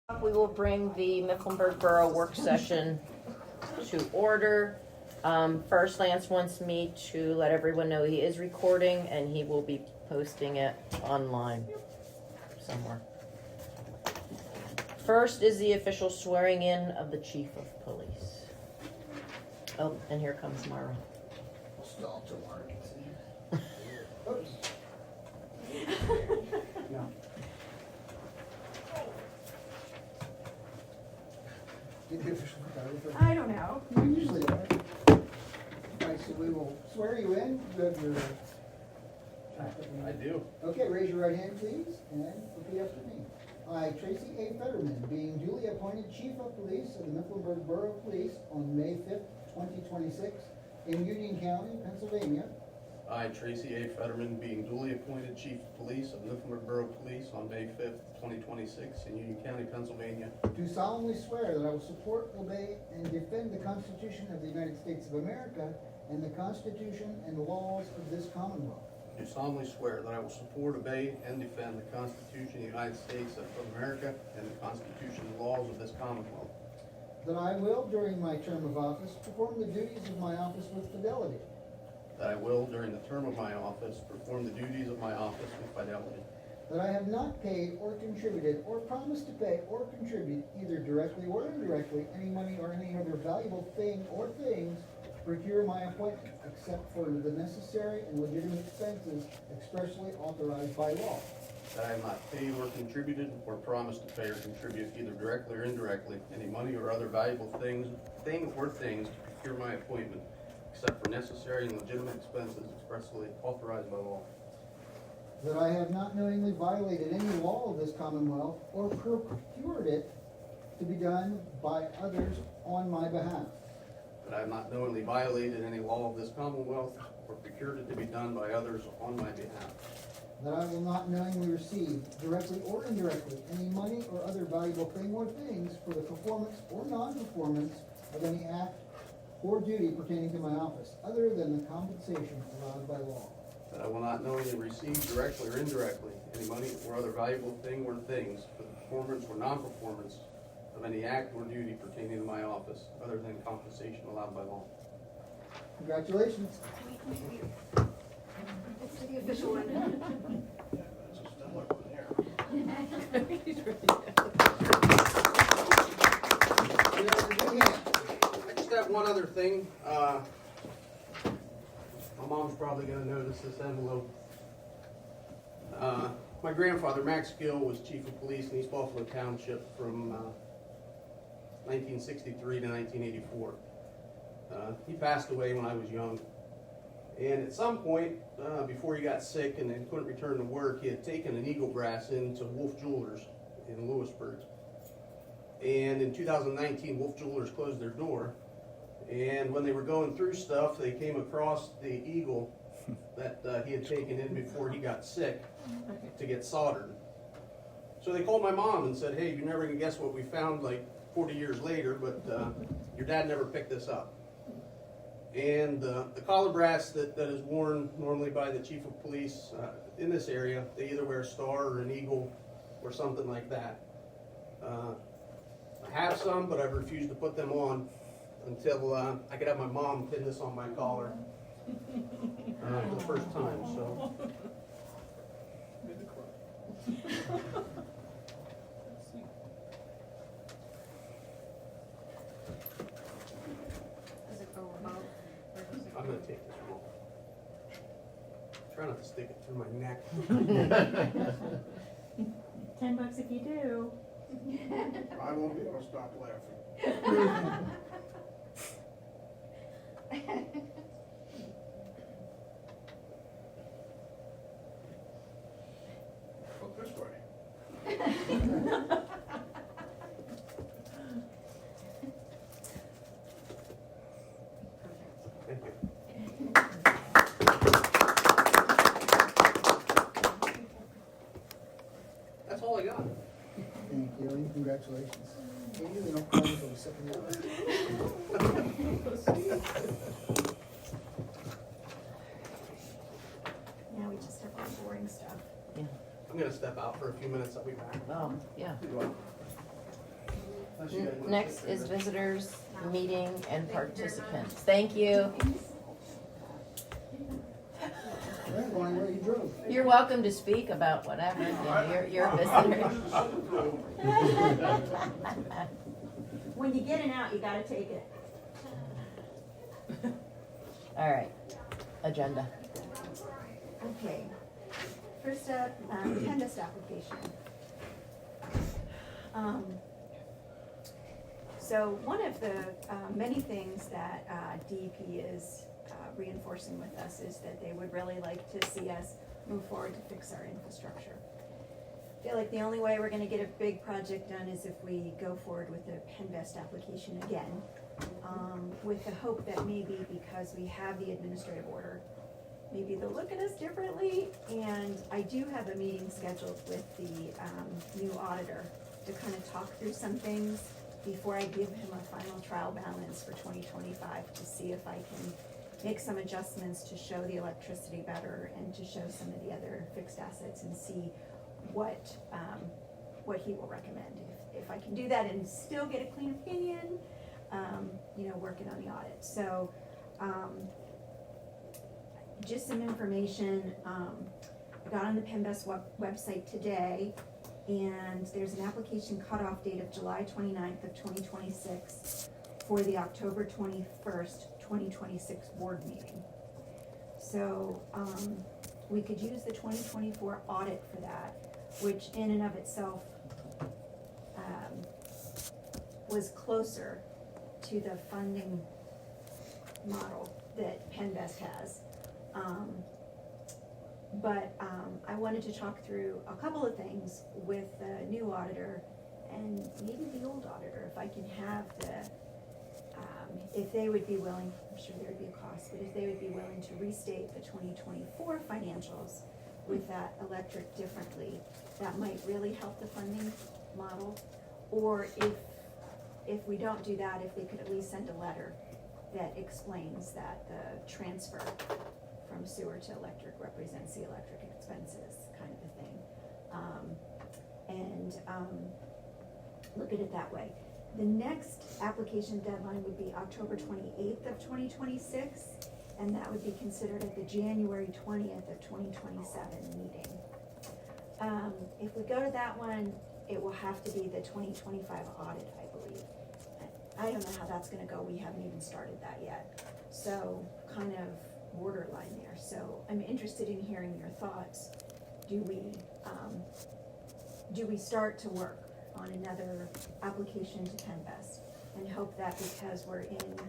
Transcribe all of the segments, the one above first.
We will bring the Mifflinburg Borough work session to order. First, Lance wants me to let everyone know he is recording and he will be posting it online somewhere. First is the official swearing in of the Chief of Police. Oh, and here comes Mara. We'll stall till Mark can see. Oops. No. Get the official photographer. I don't know. You usually are. Alright, so we will swear you in. You have your I do. Okay, raise your right hand, please, and repeat after me. I, Tracy A. Fetterman, being duly appointed Chief of Police of the Mifflinburg Borough Police on May 5th, 2026, in Union County, Pennsylvania, I, Tracy A. Fetterman, being duly appointed Chief of Police of Mifflinburg Borough Police on May 5th, 2026, in Union County, Pennsylvania, do solemnly swear that I will support, obey, and defend the Constitution of the United States of America and the Constitution and laws of this Commonwealth. do solemnly swear that I will support, obey, and defend the Constitution of the United States of America and the Constitution and laws of this Commonwealth. That I will, during my term of office, perform the duties of my office with fidelity. That I will, during the term of my office, perform the duties of my office with fidelity. That I have not paid or contributed or promised to pay or contribute, either directly or indirectly, any money or any other valuable thing or things to procure my appointment, except for the necessary and legitimate expenses expressly authorized by law. That I have not paid or contributed or promised to pay or contribute, either directly or indirectly, any money or other valuable thing or things to procure my appointment, except for necessary and legitimate expenses expressly authorized by law. That I have not knowingly violated any law of this Commonwealth or procured it to be done by others on my behalf. That I have not knowingly violated any law of this Commonwealth or procured it to be done by others on my behalf. That I will not knowingly receive, directly or indirectly, any money or other valuable thing or things for the performance or non-performance of any act or duty pertaining to my office, other than the compensation allowed by law. That I will not knowingly receive, directly or indirectly, any money or other valuable thing or things for the performance or non-performance of any act or duty pertaining to my office, other than compensation allowed by law. Congratulations. It's the official one. That's a stellar one there. I just have one other thing. My mom's probably going to notice this envelope. My grandfather, Max Gill, was chief of police in East Buffalo Township from 1963 to 1984. He passed away when I was young. And at some point, before he got sick and then couldn't return to work, he had taken an eagle brass into Wolf Jewelers in Lewisburg. And in 2019, Wolf Jewelers closed their door. And when they were going through stuff, they came across the eagle that he had taken in before he got sick to get soldered. So they called my mom and said, hey, you're never going to guess what we found like 40 years later, but your dad never picked this up. And the collar brass that is worn normally by the chief of police in this area, they either wear a star or an eagle or something like that. I have some, but I've refused to put them on until I could have my mom pin this on my collar for the first time. So. Does it go above? Or does it I'm going to take this roll. Try not to stick it through my neck. $10 if you do. I won't be able to stop laughing. Look this way. Thank you. That's all I got. Thank you, and congratulations. They usually don't call until the second year. Now we just have our boring stuff. I'm going to step out for a few minutes. I'll be back. Yeah. You're welcome. Unless you guys wanna Next sit is there. visitors, meeting, and participants. Thank you. Right, Bonnie, where you drove? You're welcome to speak about whatever. You know, you're a visitor. When you get it out, you gotta take it. All right, agenda. Okay. First up, PENNVEST application. So one of the many things that DEP is reinforcing with us is that they would really like to see us move forward to fix our infrastructure. I feel like the only way we're gonna get a big project done is if we go forward with the PENNVEST application again, with the hope that maybe because we have the administrative order, maybe they'll look at us differently. And I do have a meeting scheduled with the new auditor to kind of talk through some things before I give him a final trial balance for 2025 to see if I can make some adjustments to show the electricity better and to show some of the other fixed assets and see what he will recommend. If I can do that and still get a clean opinion, working on the audit. So, just some information, I got on the PENNVEST website today, and there's an application cutoff date of July 29th of 2026 for the October 21st, 2026 board meeting. So, we could use the 2024 audit for that, which in and of itself, was closer to the funding model that PENNVEST has. But I wanted to talk through a couple of things with the new auditor and maybe the old auditor, if I can have if they would be willing, I'm sure there would be a cost, but if they would be willing to restate the 2024 financials with that electric differently, that might really help the funding model. Or if we don't do that, if they could at least send a letter that explains that the transfer from sewer to electric represents the electric expenses, kind of a thing. Look at it that way. The next application deadline would be October 28th of 2026, and that would be considered at the January 20th of 2027 meeting. If we go to that one, it will have to be the 2025 audit, I believe. I don't know how that's gonna go, we haven't even started that yet. So, kind of borderline there. So I'm interested in hearing your thoughts. Do we start to work on another application to PENNVEST and hope that because we're in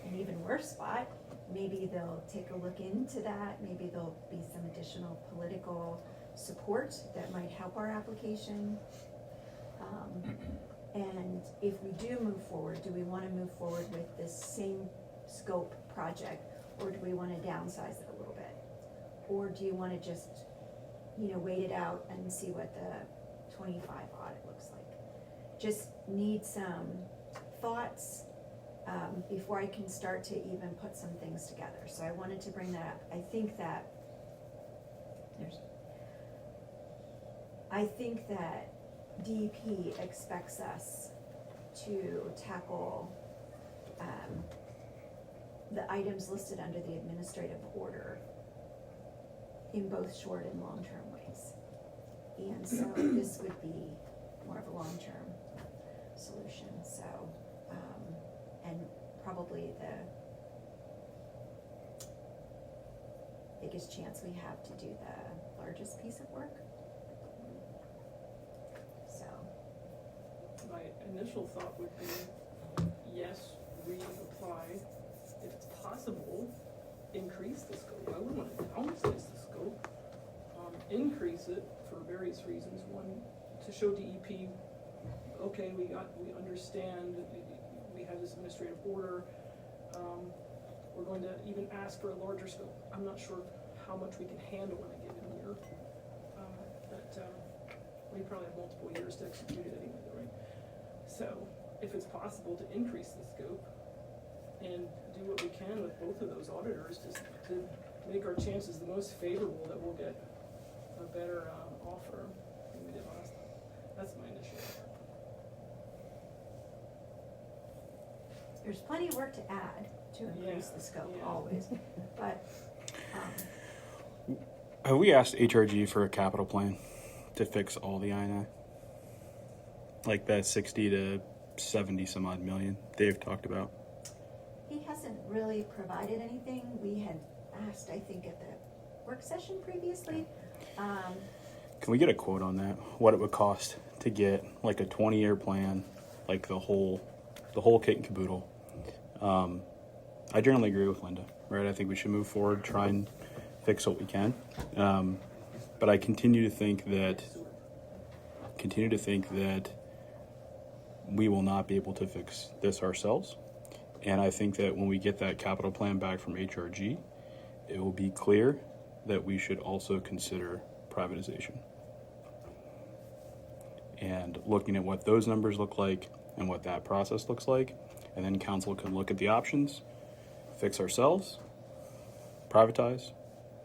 an even worse spot, maybe they'll take a look into that, maybe there'll be some additional political support that might help our application. And if we do move forward, do we wanna move forward with this same scope project, or do we wanna downsize it a little bit? Or do you wanna just, wait it out and see what the 25 audit looks like? Just need some thoughts, before I can start to even put some things together. So I wanted to bring that up. I think that DEP expects us to tackle the items listed under the administrative order in both short and long-term ways. And so this would be more of a long-term solution, so, and probably the biggest chance we have to do the largest piece of work. So, My initial thought would be, yes, reapply. If it's possible, increase the scope. I wouldn't want to downsize the scope. Increase it for various reasons. One, to show DEP, okay, we understand, we have this administrative order. We're going to even ask for a larger scope. I'm not sure how much we can handle in a given year. But we probably have multiple years to execute it anyway, right? So if it's possible to increase the scope and do what we can with both of those auditors to make our chances the most favorable that we'll get a better offer than we did last time. That's my initial. there's plenty of work to add to increase the scope, Yeah. always, but, Have we asked HRG for a capital plan to fix all the INI? Like that 60 to 70 some odd million Dave talked about. he hasn't really provided anything. We had asked, I think, at the work session previously. Can we get a quote on that? What it would cost to get like a 20-year plan, like the whole kit and caboodle? I generally agree with Linda, right? I think we should move forward, try and fix what we can. But I continue to think that we will not be able to fix this ourselves. And I think that when we get that capital plan back from HRG, it will be clear that we should also consider privatization. And looking at what those numbers look like and what that process looks like, and then council can look at the options, fix ourselves, privatize,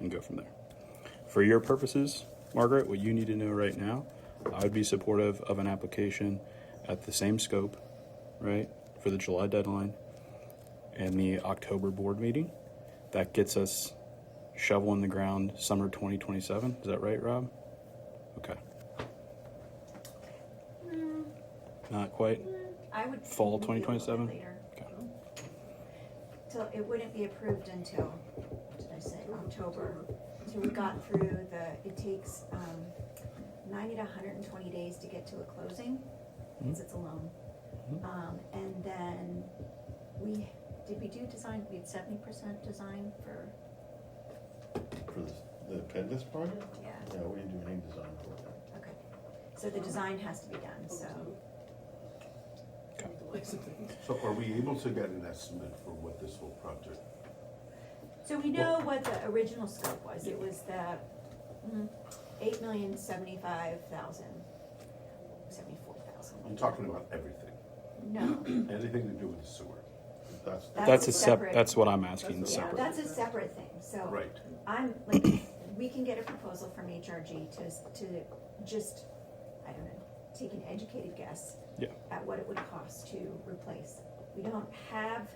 and go from there. For your purposes, Margaret, what you need to know right now, I would be supportive of an application at the same scope, right, for the July deadline and the October board meeting. That gets us shovel in the ground summer 2027. Is that right, Rob? Okay. Not quite? I would. Fall think maybe a little 2027? bit later. Okay. So it wouldn't be approved until, what did I say, October. So we got through it takes 90 to 120 days to get to a closing, because it's a loan. And then did we do design? We had 70% design for, For the PENNVEST project? yeah, Yeah, we didn't do any design for that. okay. So the design has to be done, so. So are we able to get an estimate for what this whole project? So we know what the original scope was. It was the $8,075,000, 74,000. I'm talking about everything, No, anything to do with the sewer. That's a separate. that's what I'm asking, Yeah, separate. that's a separate thing, so. Right. I'm, like, we can get a proposal from HRG to just, I don't know, take an educated guess Yeah. at what it would cost to replace. We don't have,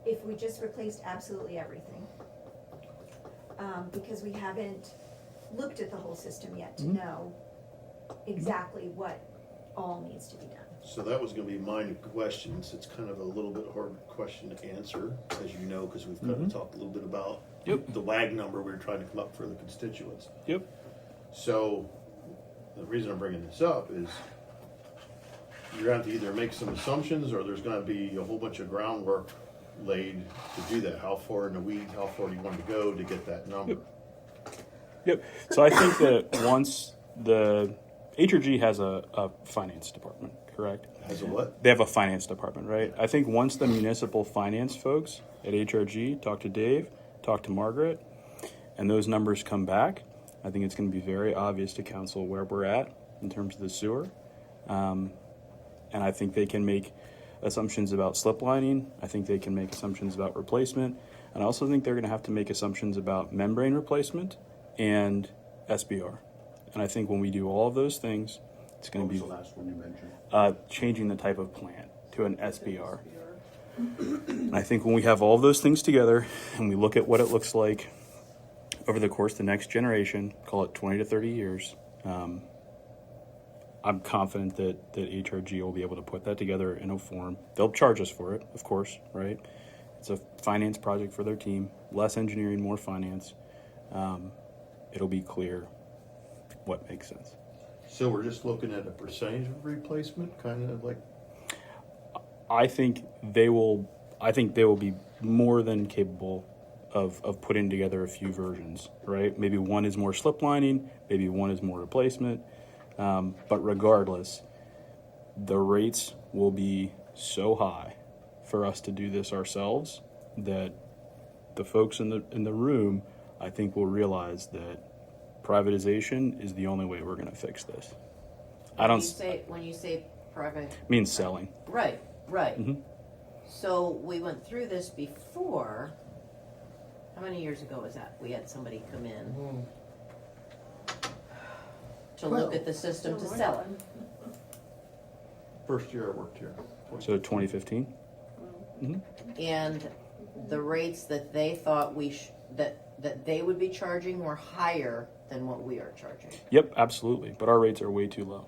if we just replaced absolutely everything, because we haven't looked at the whole system yet to know exactly what all needs to be done. So that was gonna be my questions. It's kind of a little bit hard question to answer, as you know, because we've kind of talked a little bit about the WAG number we were trying to come up for the constituents. Yep. So the reason I'm bringing this up is you're gonna have to either make some assumptions, or there's gonna be a whole bunch of groundwork laid to do that. How far in the weeds, how far do you want to go to get that number? Yep. So I think that once the HRG has a finance department, correct? Has a what? They have a finance department, right? I think once the municipal finance folks at HRG talk to Dave, talk to Margaret, and those numbers come back, I think it's going to be very obvious to council where we're at in terms of the sewer. And I think they can make assumptions about slip lining. I think they can make assumptions about replacement. And I also think they're going to have to make assumptions about membrane replacement and SBR. And I think when we do all of those things, it's going What to was be the last one you mentioned? changing the type of plant to an SBR. And I think when we have all of those things together and we look at what it looks like over the course of the next generation, call it 20 to 30 years, I'm confident that HRG will be able to put that together in a form. They'll charge us for it, of course, right? It's a finance project for their team. Less engineering, more finance. It'll be clear what makes sense. So we're just looking at a percentage of replacement, kind of like. I think they will be more than capable of putting together a few versions, right? Maybe one is more slip lining, maybe one is more replacement. But regardless, the rates will be so high for us to do this ourselves that the folks in the room, I think, will realize that privatization is the only way we're going to fix this. When you say private, Means selling. right. Mhm. So we went through this before. How many years ago was that? We had somebody come in to look at the system to sell it. First year I worked here. So 2015. Mhm. And the rates that they thought that they would be charging were higher than what we are charging. Yep, absolutely. But our rates are way too low.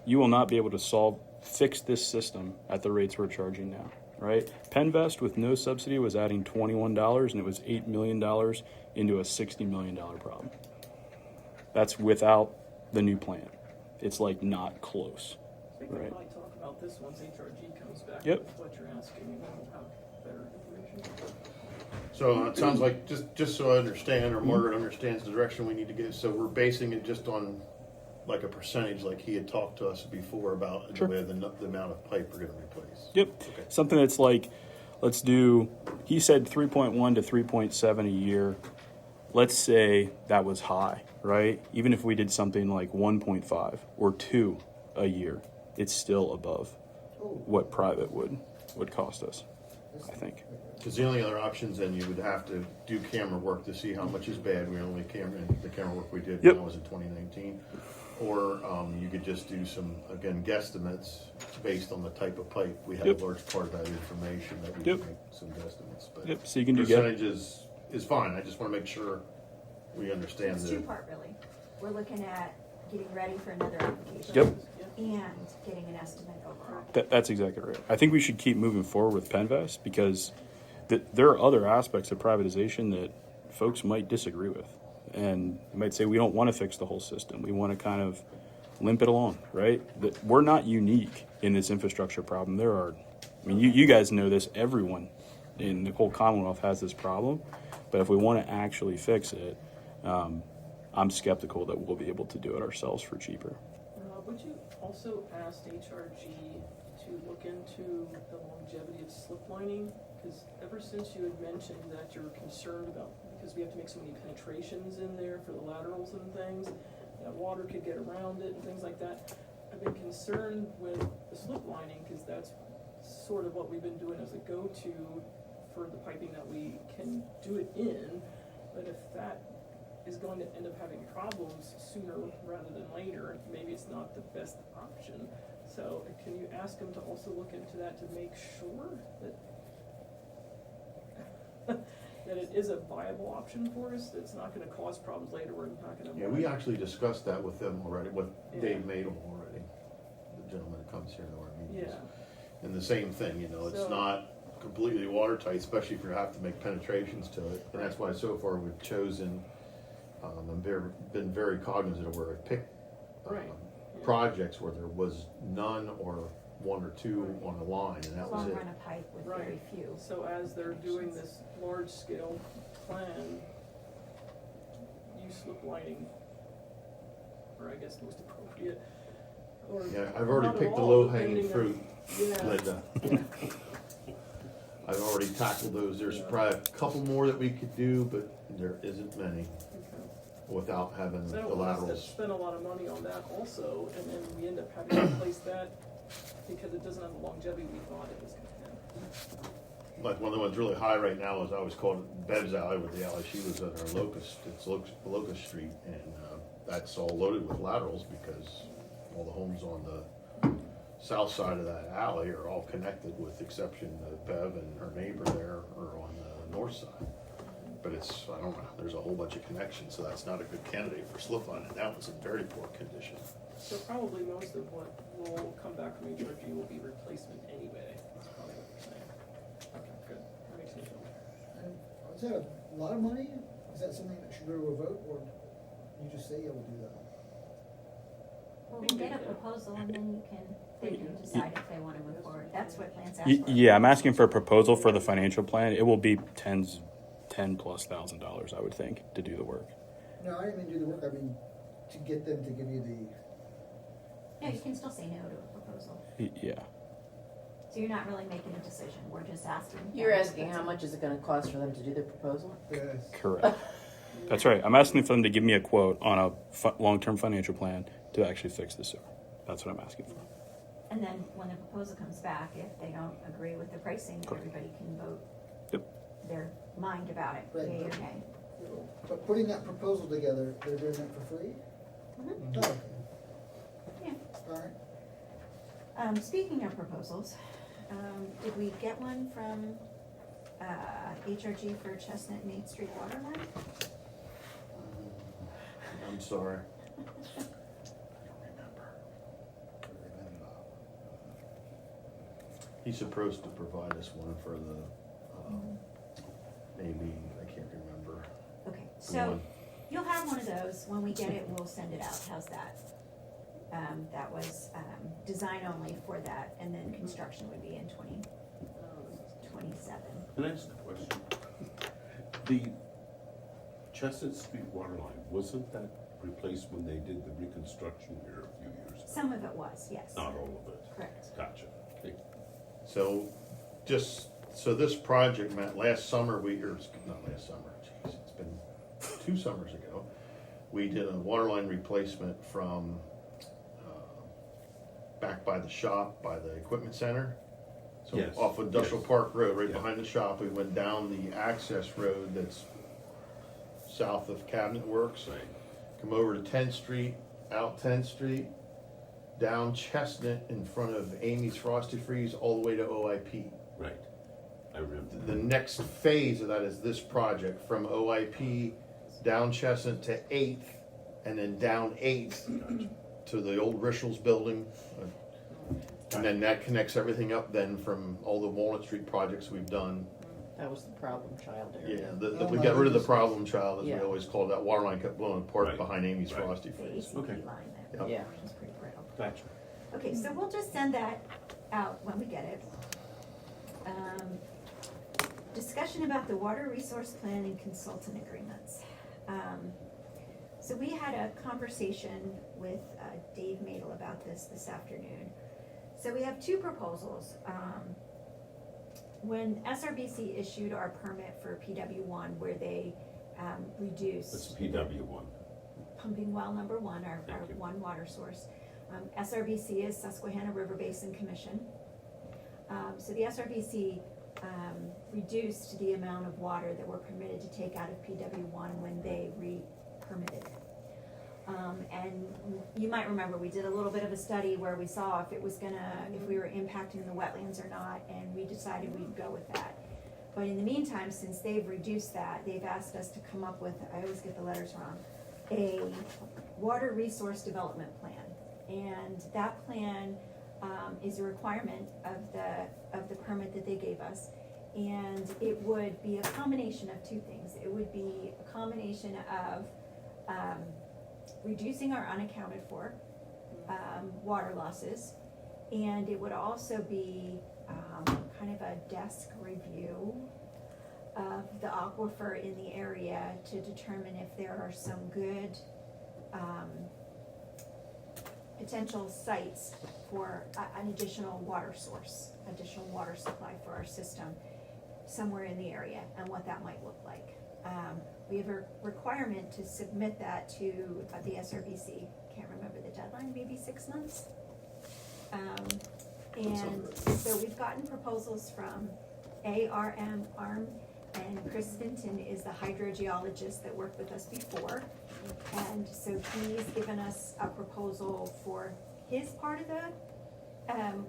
You will not be able to fix this system at the rates we're charging now, right? PENNVEST with no subsidy was adding $21 and it was $8 million into a $60 million problem. That's without the new plan. It's like not close. We can Right. probably talk about this once HRG comes back Yep. with what you're asking, and then we'll have better information. So it sounds like, just so I understand, or Margaret understands the direction we need to go, so we're basing it just on like a percentage, like he had talked to us before about Sure. the amount of pipe we're gonna replace. Yep. Okay. Something that's like, let's do, he said 3.1 to 3.7 a year. Let's say that was high, right? Even if we did something like 1.5 or 2 a year, it's still above what private would cost us, I think. Because the only other options, then you would have to do camera work to see how much is bad. The camera work we did Yep. now was in 2019. Or you could just do some, again, guesstimates based on the type of pipe. We have Yep. a large part of that information that we Yep. can make some guesstimates. But Yep, so you can do percentages is fine. I just want to make sure we understand It's the. two-part really. We're looking at getting ready for another application. Yep. And getting an estimate overall. That's exactly right. I think we should keep moving forward with PENNVEST because there are other aspects of privatization that folks might disagree with. And you might say, we don't want to fix the whole system. We want to kind of limp it along, right? That we're not unique in this infrastructure problem. You guys know this, everyone in the whole Commonwealth has this problem. But if we want to actually fix it, I'm skeptical that we'll be able to do it ourselves for cheaper. Would you also ask HRG to look into the longevity of slip lining? Because ever since you had mentioned that you were concerned about, because we have to make so many penetrations in there for the laterals and things, that water could get around it and things like that. I've been concerned with the slip lining because that's sort of what we've been doing as a go-to for the piping that we can do it in. But if that is going to end up having problems sooner rather than later, maybe it's not the best option. So can you ask them to also look into that to make sure that that it is a viable option for us, that's not gonna cause problems later, we're not gonna. Yeah, we actually discussed that with them already, with Yeah. Dave Madel already, the gentleman that comes here to our meetings. Yeah, And the same thing, it's So- not completely watertight, especially if you have to make penetrations to it. And that's why so far we've chosen, and been very cognizant of where I picked Right, yeah. projects where there was none or one or two on the line, and that was Long it. run of pipe with Right. very few. So as they're doing this large scale plan, use slip lining, or I guess most appropriate, or. Yeah, I've already not at picked the all, low hanging depending on- fruit, Yeah, Linda. I've already tackled those. There's probably a couple more that we could do, but there isn't many okay. without having So the I don't want us to laterals. spend a lot of money on that also, and then we end up having to replace that because it doesn't have the longevity we thought it was gonna have. Like one of the ones really high right now is I always called it Bev's Alley with the alley. She was at our Locust Street, and that's all loaded with laterals because all the homes on the south side of that alley are all connected, with exception of Bev and her neighbor there are on the north side. But I don't know, there's a whole bunch of connections, so that's not a good candidate for slip line, and that one's in very poor condition. So probably most of what will come back from HRG will be replacement anyway, that's probably what you're saying. Okay, good, that makes me feel better. And is that a lot of money? Is that something that should go to a vote, or you just say, yeah, we'll do that? Well, we'll get a proposal and then they can decide if they wanna move forward. That's what Lance asked for. Yeah, I'm asking for a proposal for the financial plan. It will be $10,000+ I would think, to do the work. No, I didn't mean do the work, I mean to get them to give you the, No, you can still say no to a proposal. Yeah. So you're not really making a decision, we're just asking. You're asking how much is it gonna cost for them to do the proposal? yes. Correct. That's right. I'm asking for them to give me a quote on a long-term financial plan to actually fix the sewer. That's what I'm asking for. And then when the proposal comes back, if they don't agree with the pricing, everybody can vote Yep. their mind about it, Right. yea or nay. But putting that proposal together, they're doing that for free? Mhm. Oh, okay. Yeah. All right. Speaking of proposals, Did we get one from, HRG for Chestnut Main Street Waterline? I'm sorry. I don't remember. He's supposed to provide us one for the, maybe, I can't remember. Okay, the so one. you'll have one of those. When we get it, we'll send it out. How's that? That was, design only for that, and then construction would be in 2027. Can I ask a question? The Chestnut Street Waterline, wasn't that replaced when they did the reconstruction here a few years ago? Some of it was, yes. Not all of it? Correct. Gotcha. Okay. So, so this project, Matt, last summer, not last summer, geez, it's been 2 summers ago, we did a waterline replacement from, back by the shop, by the equipment center. So Yes, off Industrial yes. Park Road, right Yeah. behind the shop, we went down the access road that's south of Cabinet Works. Right. Come over to 10th Street, out 10th Street, down Chestnut in front of Amy's Frosty Freeze, all the way to OIP. Right. I remember. The next phase of that is this project, from OIP down Chestnut to 8th, and then down 8th to the old Rishels building. And then that connects everything up then from all the Walnut Street projects we've done. That was the problem child area. Yeah, we got rid of the problem child, as we Yeah. always called that. Water line kept blowing apart Right. behind Amy's Right. Frosty The Freeze. ACP Okay. line that Yeah. was pretty brittle. Gotcha. Okay, so we'll just send that out when we get it. Discussion about the water resource plan and consultant agreements. So we had a conversation with Dave Madel about this afternoon. So we have 2 proposals. When SRBC issued our permit for PW1, where they reduced. That's PW1. Pumping well number 1, our Thank you. one water source. SRBC is Susquehanna River Basin Commission. So the SRBC reduced the amount of water that we're permitted to take out of PW1 when they re-permitted it. And you might remember, we did a little bit of a study where we saw if we were impacting the wetlands or not, and we decided we'd go with that. But in the meantime, since they've reduced that, they've asked us to come up with, I always get the letters wrong, a water resource development plan. And that plan is a requirement of the permit that they gave us. And it would be a combination of 2 things. It would be a combination of reducing our unaccounted for water losses. And it would also be kind of a desk review of the aquifer in the area to determine if there are some good potential sites for an additional water source, additional water supply for our system somewhere in the area, and what that might look like. We have a requirement to submit that to the SRBC, can't remember the deadline, maybe 6 months? And so we've gotten proposals from ARM, and Chris Vinton is the hydrogeologist that worked with us before. And so he's given us a proposal for his part of the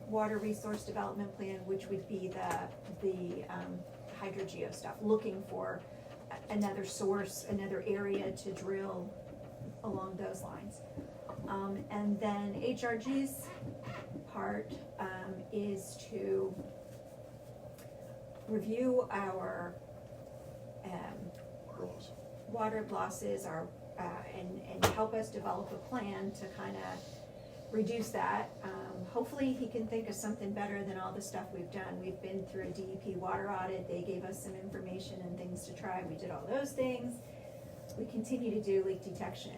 water resource development plan, which would be the hydrogeo stuff, looking for another source, another area to drill along those lines. And then HRG's part is to review our water losses, and help us develop a plan to kind of reduce that. Hopefully he can think of something better than all the stuff we've done. We've been through a DEP water audit. They gave us some information and things to try. We did all those things. We continue to do leak detection.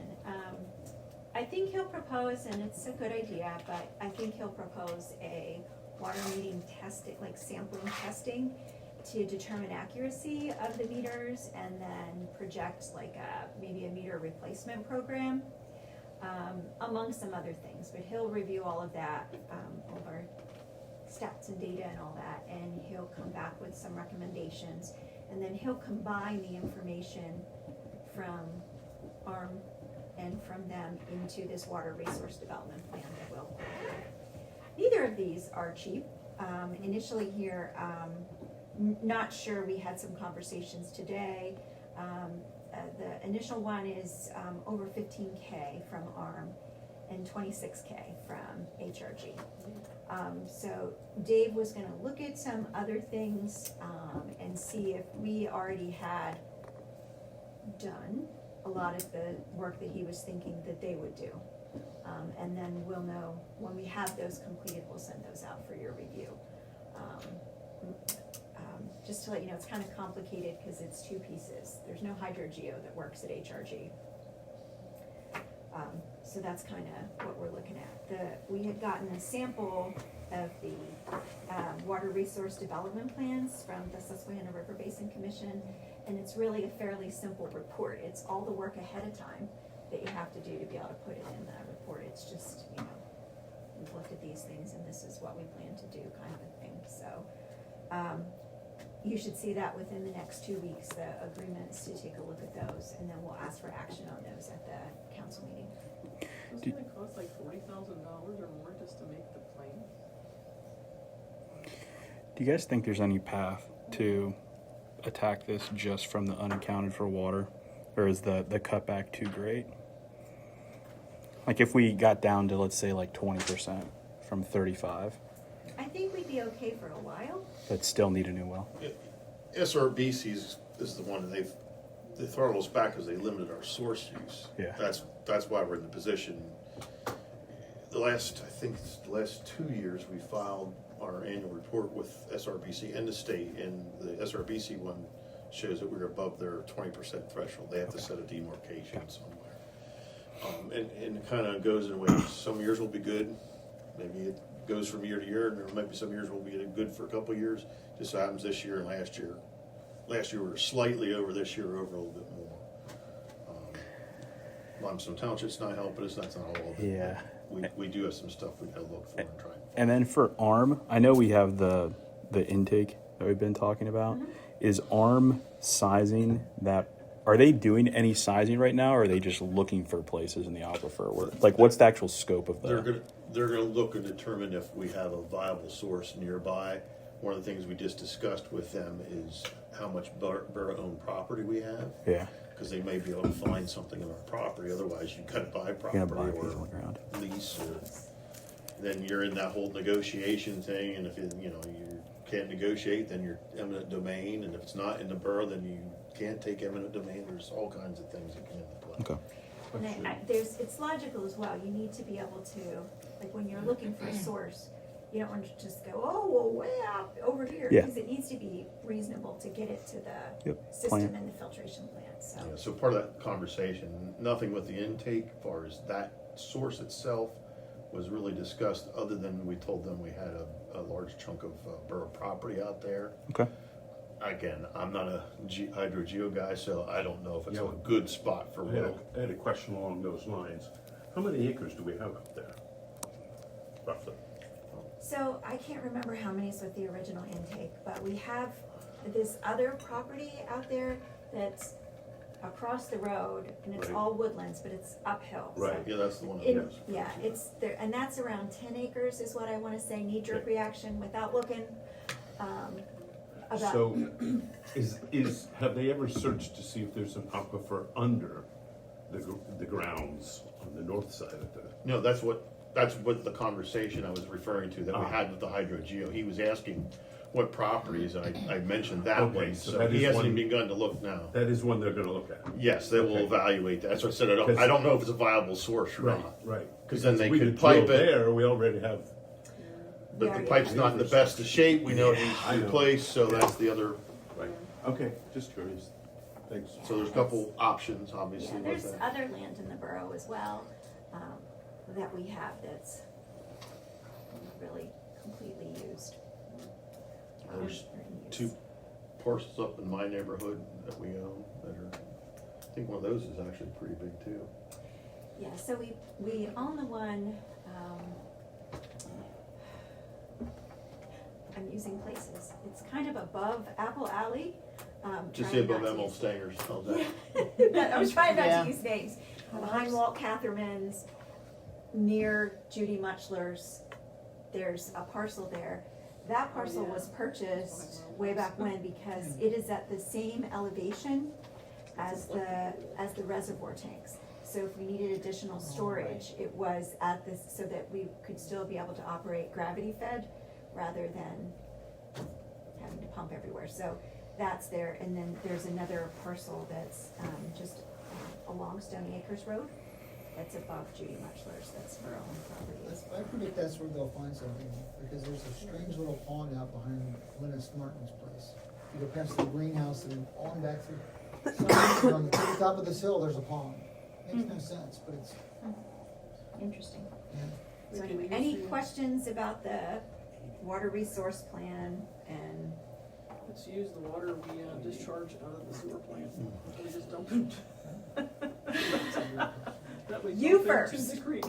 I think he'll propose, and it's a good idea, but I think he'll propose a water meeting testing, like sampling testing, to determine accuracy of the meters, and then project like maybe a meter replacement program, among some other things. But he'll review all of that, all of our stats and data and all that, and he'll come back with some recommendations, and then he'll combine the information from ARM and from them into this water resource development plan that we'll. Neither of these are cheap. initially here, not sure, we had some conversations today. The initial one is over 15K from ARM and 26K from HRG. So Dave was gonna look at some other things and see if we already had done a lot of the work that he was thinking that they would do. And then we'll know, when we have those completed, we'll send those out for your review. Just to let you know, it's kind of complicated because it's two pieces. There's no hydrogeo that works at HRG. So that's kind of what we're looking at. We had gotten a sample of the water resource development plans from the Susquehanna River Basin Commission, and it's really a fairly simple report. It's all the work ahead of time that you have to do to be able to put it in the report. It's just, you know, we've looked at these things and this is what we plan to do, kind of a thing. So you should see that within the next 2 weeks, the agreements, to take a look at those, and then we'll ask for action on those at the council meeting. Doesn't it cost like $40,000 or more just to make the plane? Do you guys think there's any path to attack this just from the unaccounted for water? Or is the cutback too great? Like if we got down to, let's say, like 20% from 35, I think we'd be okay for a while. but still need a new well? SRBC is the one that they throttled us back because they limited our source use. Yeah. That's why we're in the position. I think the last 2 years, we filed our annual report with SRBC and the state, and the SRBC one shows that we're above their 20% threshold. They have to set a demarcation somewhere. And it kind of goes in waves. Some years will be good. Maybe it goes from year to year, and there might be some years will be good for a couple of years. Just so happens this year and last year. Last year we were slightly over, this year over a little bit more. Limestone Township's not helping us, that's not all of it. Yeah. We do have some stuff we gotta look for and try. And then for ARM, I know we have the intake that we've been talking about. Mm-hmm. Is ARM sizing that? Are they doing any sizing right now, or are they just looking for places in the aquifer? What's the actual scope of that? They're gonna look and determine if we have a viable source nearby. One of the things we just discussed with them is how much borough-owned property we have. Yeah. Because they may be able to find something on our property, otherwise you gotta buy property You're gonna buy a or piece on the ground. lease, or then you're in that whole negotiation thing, and if you can't negotiate, then you're eminent domain, and if it's not in the borough, then you can't take eminent domain. There's all kinds of things that come into play. Okay. And it's logical as well. You need to be able to, like when you're looking for a source, you don't want to just go, oh, well, way out over here. Yeah. Because it needs to be reasonable to get it to the Yep. system Plan. and the filtration plant, so. Yeah, so part of that conversation, nothing with the intake, as far as that source itself was really discussed, other than we told them we had a large chunk of borough property out there. Okay. Again, I'm not a hydrogeo guy, so I don't know if it's Yeah. a good spot for well. I had a question along those lines. How many acres do we have up there? Roughly. So I can't remember how many is with the original intake, but we have this other property out there that's across the road, and it's Right. all woodlands, but it's uphill. so- Right. Yeah, that's the one. Yeah, it's there, and that's around 10 acres is what I wanna say, knee-jerk Okay. reaction without looking, about. So, have they ever searched to see if there's an aquifer under the grounds on the north side of the? No, that's what the conversation I was referring to that we had with the hydrogeo. He was asking what properties, and I mentioned that Okay, one, so so that he is hasn't one- even begun to look now. That is one they're gonna look at. Yes, they will Okay. evaluate that. That's what I said, I don't know if it's a viable source or not. Right. 'Cause then they we could drill pipe it. there, we already have, But Yeah, the yeah. pipe's not in the best of shape, we know it needs I to be know. replaced, so that's the other, right, okay, just curious, thanks. so there's a couple options, Yeah, obviously, with there's that. other land in the borough as well, that we have that's really completely used. There's or in use. 2 parcels up in my neighborhood that we own that are, I think one of those is actually pretty big too. Yeah, so we own the one, I'm using places, it's kind of above Apple Alley. Just trying say above not to Emil use- Stanger's, how's that? But I was trying not Yeah. to use names. Behind Walt Catherman's, near Judy Muchler's, there's a parcel there that parcel was purchased way back when because it is at the same elevation as the reservoir tanks. So if we needed additional storage, it was at this, so that we could still be able to operate gravity fed rather than having to pump everywhere. So that's there, and then there's another parcel that's just along Stony Acres Road. That's above Judy Muchler's, that's her own property. I predict that's where they'll find something, because there's a strange little pond out behind Linus Martin's place. You go past the greenhouse and on back through, on the top of this hill, there's a pond. Makes no sense, but it's, Interesting. yeah. So anyway, any questions about the water resource plan and, Let's use the water we discharge out of the sewer plant. We just dump it. That way You dump it first. into the creek.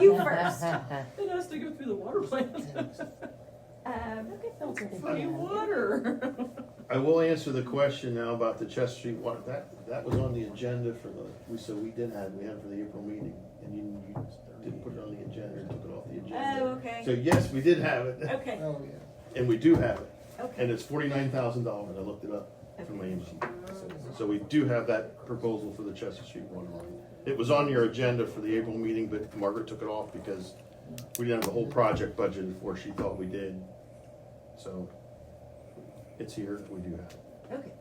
you first. It has to go through the water plant. Free water. I will answer the question now about the Chestnut Street water, that was on the agenda for we had it for the April meeting, and you didn't put it on the agenda, or took it off the agenda. Oh, okay. So yes, we did have it, Okay, Oh, yeah. and we do have it, okay. and it's $49,000, I looked it up from my Okay. email. So we do have that proposal for the Chestnut Street water line. It was on your agenda for the April meeting, but Margaret took it off because we didn't have the whole project budgeted for, she thought we did. So, it's here, we do have it. Okay.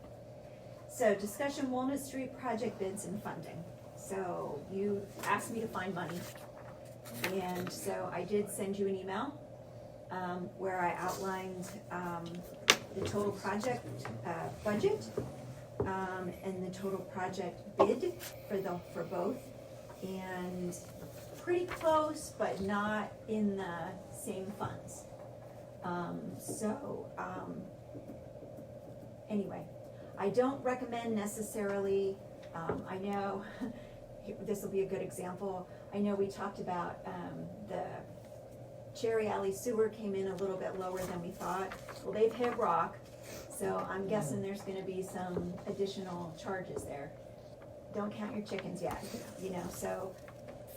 So discussion Walnut Street project bids and funding. So you asked me to find money. And so I did send you an email, where I outlined, the total project, budget, and the total project bid for both. And pretty close, but not in the same funds. Anyway, I don't recommend necessarily, I know, this will be a good example. I know we talked about, the Cherry Alley sewer came in a little bit lower than we thought. Well, they've hit rock, so I'm guessing there's gonna be some additional charges there. Don't count your chickens yet, so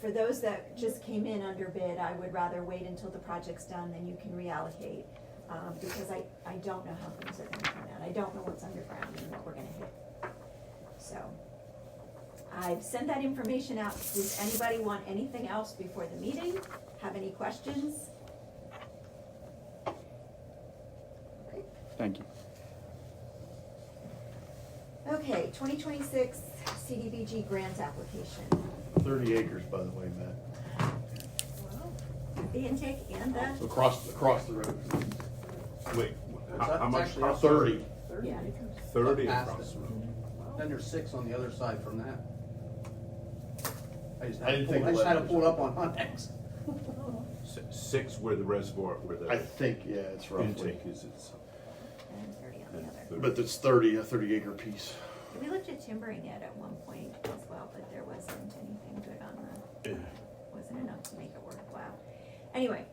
for those that just came in under bid, I would rather wait until the project's done, then you can reallocate. Because I don't know how things are gonna turn out. I don't know what's underground and what we're gonna hit. So, I've sent that information out. Does anybody want anything else before the meeting? Have any questions? Okay. Thank you. Okay, 2026 CDBG grant application. 30 acres, by the way, Matt. The intake and the, Across the road. Wait, It's how much? actually up 30. 30 Yeah. acres. 30 Past across it. the road. Then there's 6 on the other side from that. I just I had didn't to think pull, I just had to 11 pull it up on Huntex. 6 where the reservoir, where I the think, yeah, it's roughly. intake is, it's. and 30 on the and other. 30. But it's 30, a 30-acre piece. We looked at timbering it at one point as well, but there wasn't anything good on the, wasn't enough to make it worthwhile. Anyway,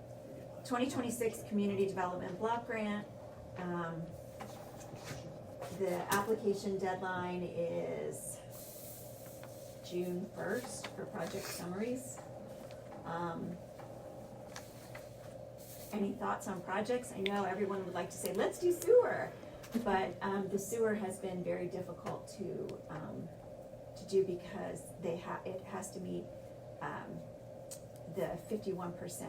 2026 Community Development Block Grant. The application deadline is June 1st for project summaries. Any thoughts on projects? I know everyone would like to say, let's do sewer. But the sewer has been very difficult to do because it has to meet the 51%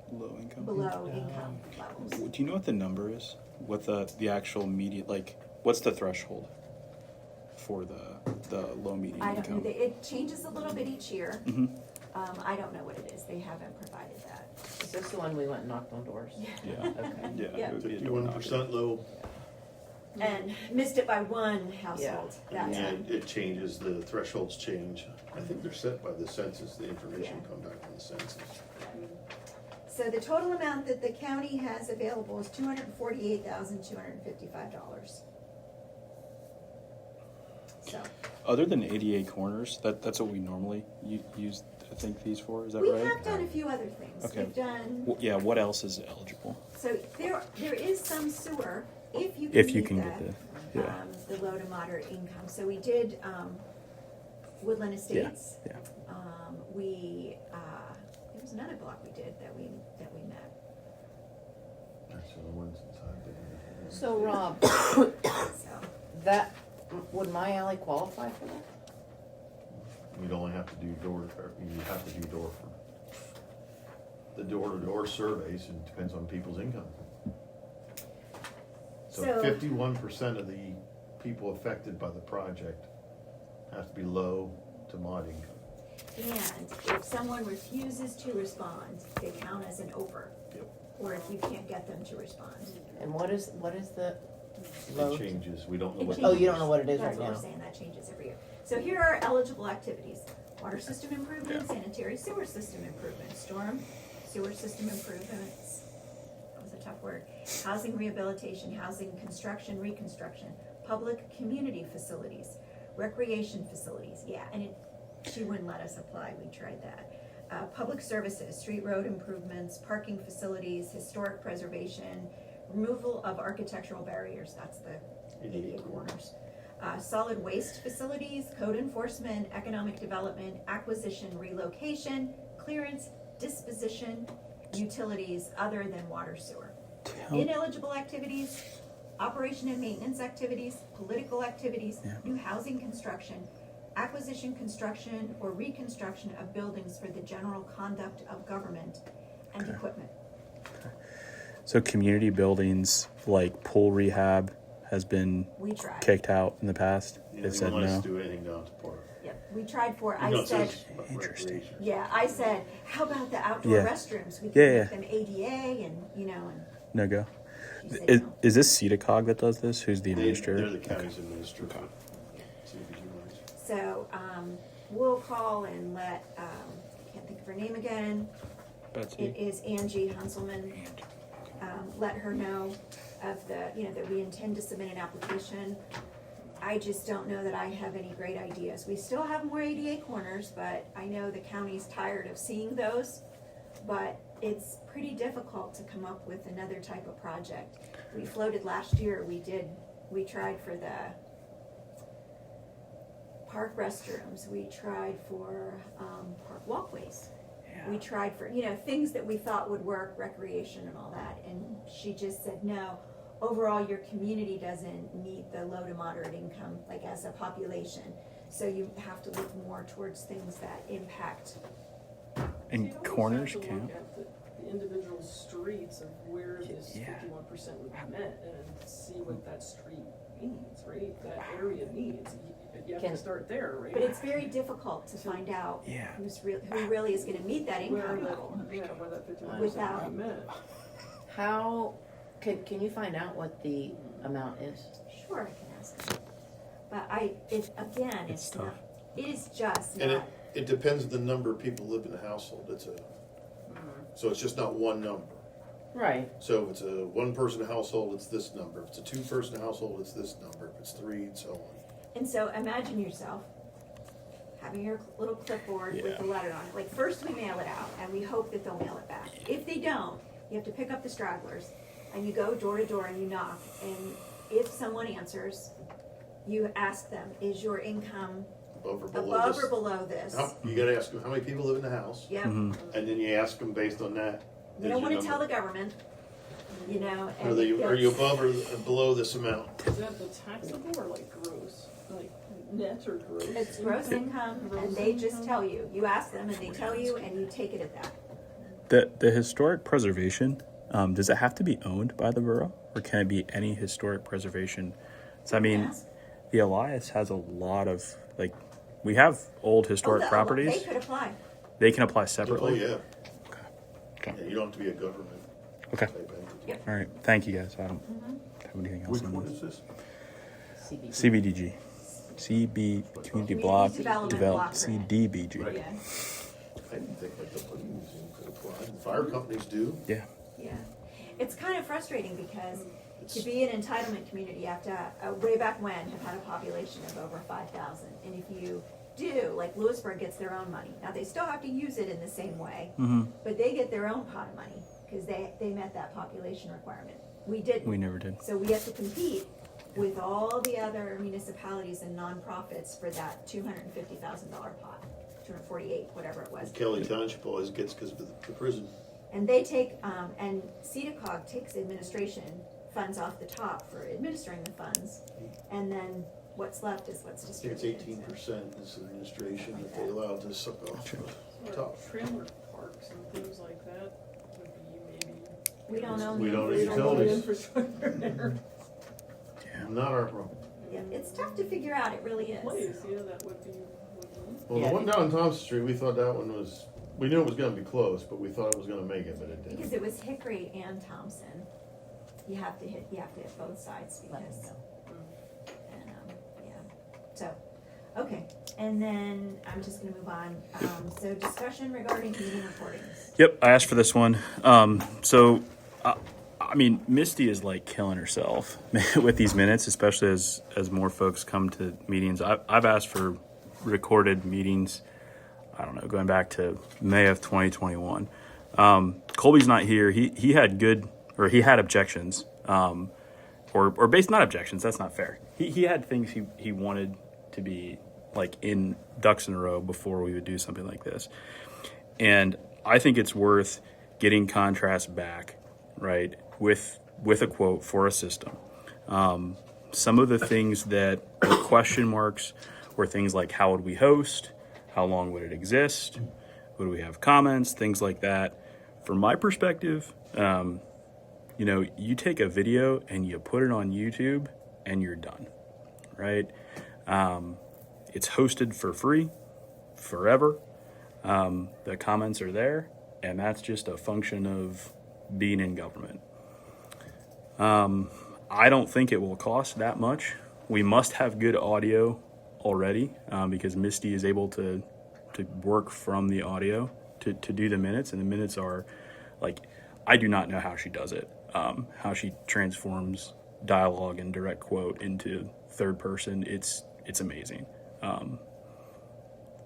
Low income. below income levels. Do you know what the number is? What the actual median, what's the threshold for the low median I don't income? know, it changes a little bit each year. Mhm. I don't know what it is, they haven't provided that. Is this the one we went and knocked on doors? Yeah. Okay. Yeah. Yeah. it would be a door knocker. 51% low. And missed it by one household, that's Yeah, it. it changes, the thresholds change. I think they're set by the census, the information Yeah. come back from the census. So the total amount that the county has available is $248,255. So, Other than 88 corners, that's what we normally use, I think, these for, is that we right? have done a few other things. Okay. We've done, Yeah, what else is eligible? so there is some sewer, if you If you meet can get the low to moderate income. So we did, Woodland Estates. Yeah. There was another block we did that we met. and the ones inside there. So Rob, So, that, would my alley qualify for that? You'd only have to do you have to do the door-to-door surveys, and it depends on people's income. So So- 51% of the people affected by the project have to be low to mod income. and if someone refuses to respond, they count as an over. Yep. Or if you can't get them to respond. And what is the It low? changes, we don't know It what. Oh, it you don't is. know what it is That's right what now? we're saying, that changes every year. So here are eligible activities: water system improvements, sanitary sewer system improvements, storm sewer system improvements, that was a tough word, housing rehabilitation, housing construction, reconstruction, public community facilities, recreation facilities, yeah, and she wouldn't let us apply, we tried that. Public services, street road improvements, parking facilities, historic preservation, removal of architectural barriers, that's the ADA corners. Solid waste facilities, code enforcement, economic development, acquisition, relocation, clearance, disposition, utilities other than water sewer. Ineligible activities, operation and maintenance activities, political activities, new housing construction, acquisition, construction, or reconstruction of buildings for the general conduct of government and equipment. So community buildings like pool rehab has been We tried. kicked out in the past. You They've don't said want us no. to do anything down to park. Yep, we tried for, You I know, it said, says Interesting. recreation. yeah, I said, how about the outdoor Yeah. restrooms? We Yeah, can make them ADA and, and No go. she said Is, no. is this CDCOG that does this? Who's the They're administrator? the county's administrator. CDBG wise. So, we'll call and let, can't think of her name again. It Betsy. is Angie Hunselman. Let her know of the, that we intend to submit an application. I just don't know that I have any great ideas. We still have more ADA corners, but I know the county's tired of seeing those. But it's pretty difficult to come up with another type of project. We floated last year, we tried for the park restrooms, we tried for, park walkways. We tried for, things that we thought would work, recreation and all that, and she just said, no, overall, your community doesn't meet the low to moderate income, like as a population. So you have to look more towards things that impact. And You always corners have to count. look at the individual streets of where this Yeah. 51% would be met and see what that street needs, right? That area needs. You have Can- to start there, right? But it's very difficult to find out Yeah. who really is gonna meet that where income that, level. where that 51% Without- would be met. How, can you find out what the amount is? Sure, I can ask them. But again, It's it's tough. not, it is just And not, it depends on the number of people live in the household. So it's just not one number. Right. So if it's a one-person household, it's this number. If it's a two-person household, it's this number. If it's three, and so on. and so imagine yourself having your little clipboard with Yeah. the letter on it. Like, first we mail it out, and we hope that they'll mail it back. If they don't, you have to pick up the stragglers, and you go door to door and you knock, and if someone answers, you ask them, is your income Above or below above this. or below this? You gotta ask them how many people live in the house, Yep. and then you ask them based on that. You is don't your wanna tell the number. government, and Are you it's- above or below this amount? Is that the taxable or like gross? Like net or gross? It's gross income, and they just tell you. You ask them, and they tell you, and you take it at that. The historic preservation, does it have to be owned by the borough, or can it be any historic preservation? So I mean, Ask. the Elias has a lot of we have old historic They properties. could apply. They can apply Oh, separately. yeah. Okay. Yeah, you don't have to be a government Okay. type entity. Yep. All right. Thank you guys. I don't have anything else Which on one this. is this? CBD. CBDG. Community Block Development Develop Block Grant. CDBG. Right. Yeah, I didn't think like the money museum could apply. The fire companies do. Yeah. yeah. It's kind of frustrating because to be an entitlement community, you have to, way back when, have had a population of over 5,000. And if you do, like Lewisburg gets their own money. Now, they still have to use it in the same way, but they get their own pot of money because they met that population requirement. We didn't. We never did. So we have to compete with all the other municipalities and nonprofits for that $250,000 pot, 248, whatever it was. Kelly Township always gets because of the prison. And they take, and CDCOG takes administration funds off the top for administering the funds, and then what's left is what's I think distributed. it's 18% is administration that they allowed to suck off the Or top. trailer parks and things like that would be maybe. We don't own We don't We own don't own the utilities. infrastructure there. Not our problem. Yeah, it's tough to figure out, it really is. Place, yeah, that would be. Well, Yeah. the one down Thompson Street, we thought that one was, we knew it was gonna be close, but we thought it was gonna make it, but it Because didn't. it was Hickory and Thompson. You have to hit both sides Let me because, know. and, yeah, so, okay, and then I'm just gonna move on, so discussion regarding meeting recordings. Yep, I asked for this one. I mean, Misty is like killing herself with these minutes, especially as more folks come to meetings. I've asked for recorded meetings, I don't know, going back to May of 2021. Colby's not here. He had objections, or based not objections. That's not fair. He had things he wanted to be like in ducks in a row before we would do something like this. And I think it's worth getting contrast back, right, with a quote for a system. Some of the things that were question marks were things like how would we host, how long would it exist, would we have comments, things like that. From my perspective, you take a video and you put it on YouTube and you're done, right? It's hosted for free forever. The comments are there, and that's just a function of being in government. I don't think it will cost that much. We must have good audio already, because Misty is able to work from the audio to do the minutes, and the minutes are like, I do not know how she does it, how she transforms dialogue and direct quote into third person. It's amazing.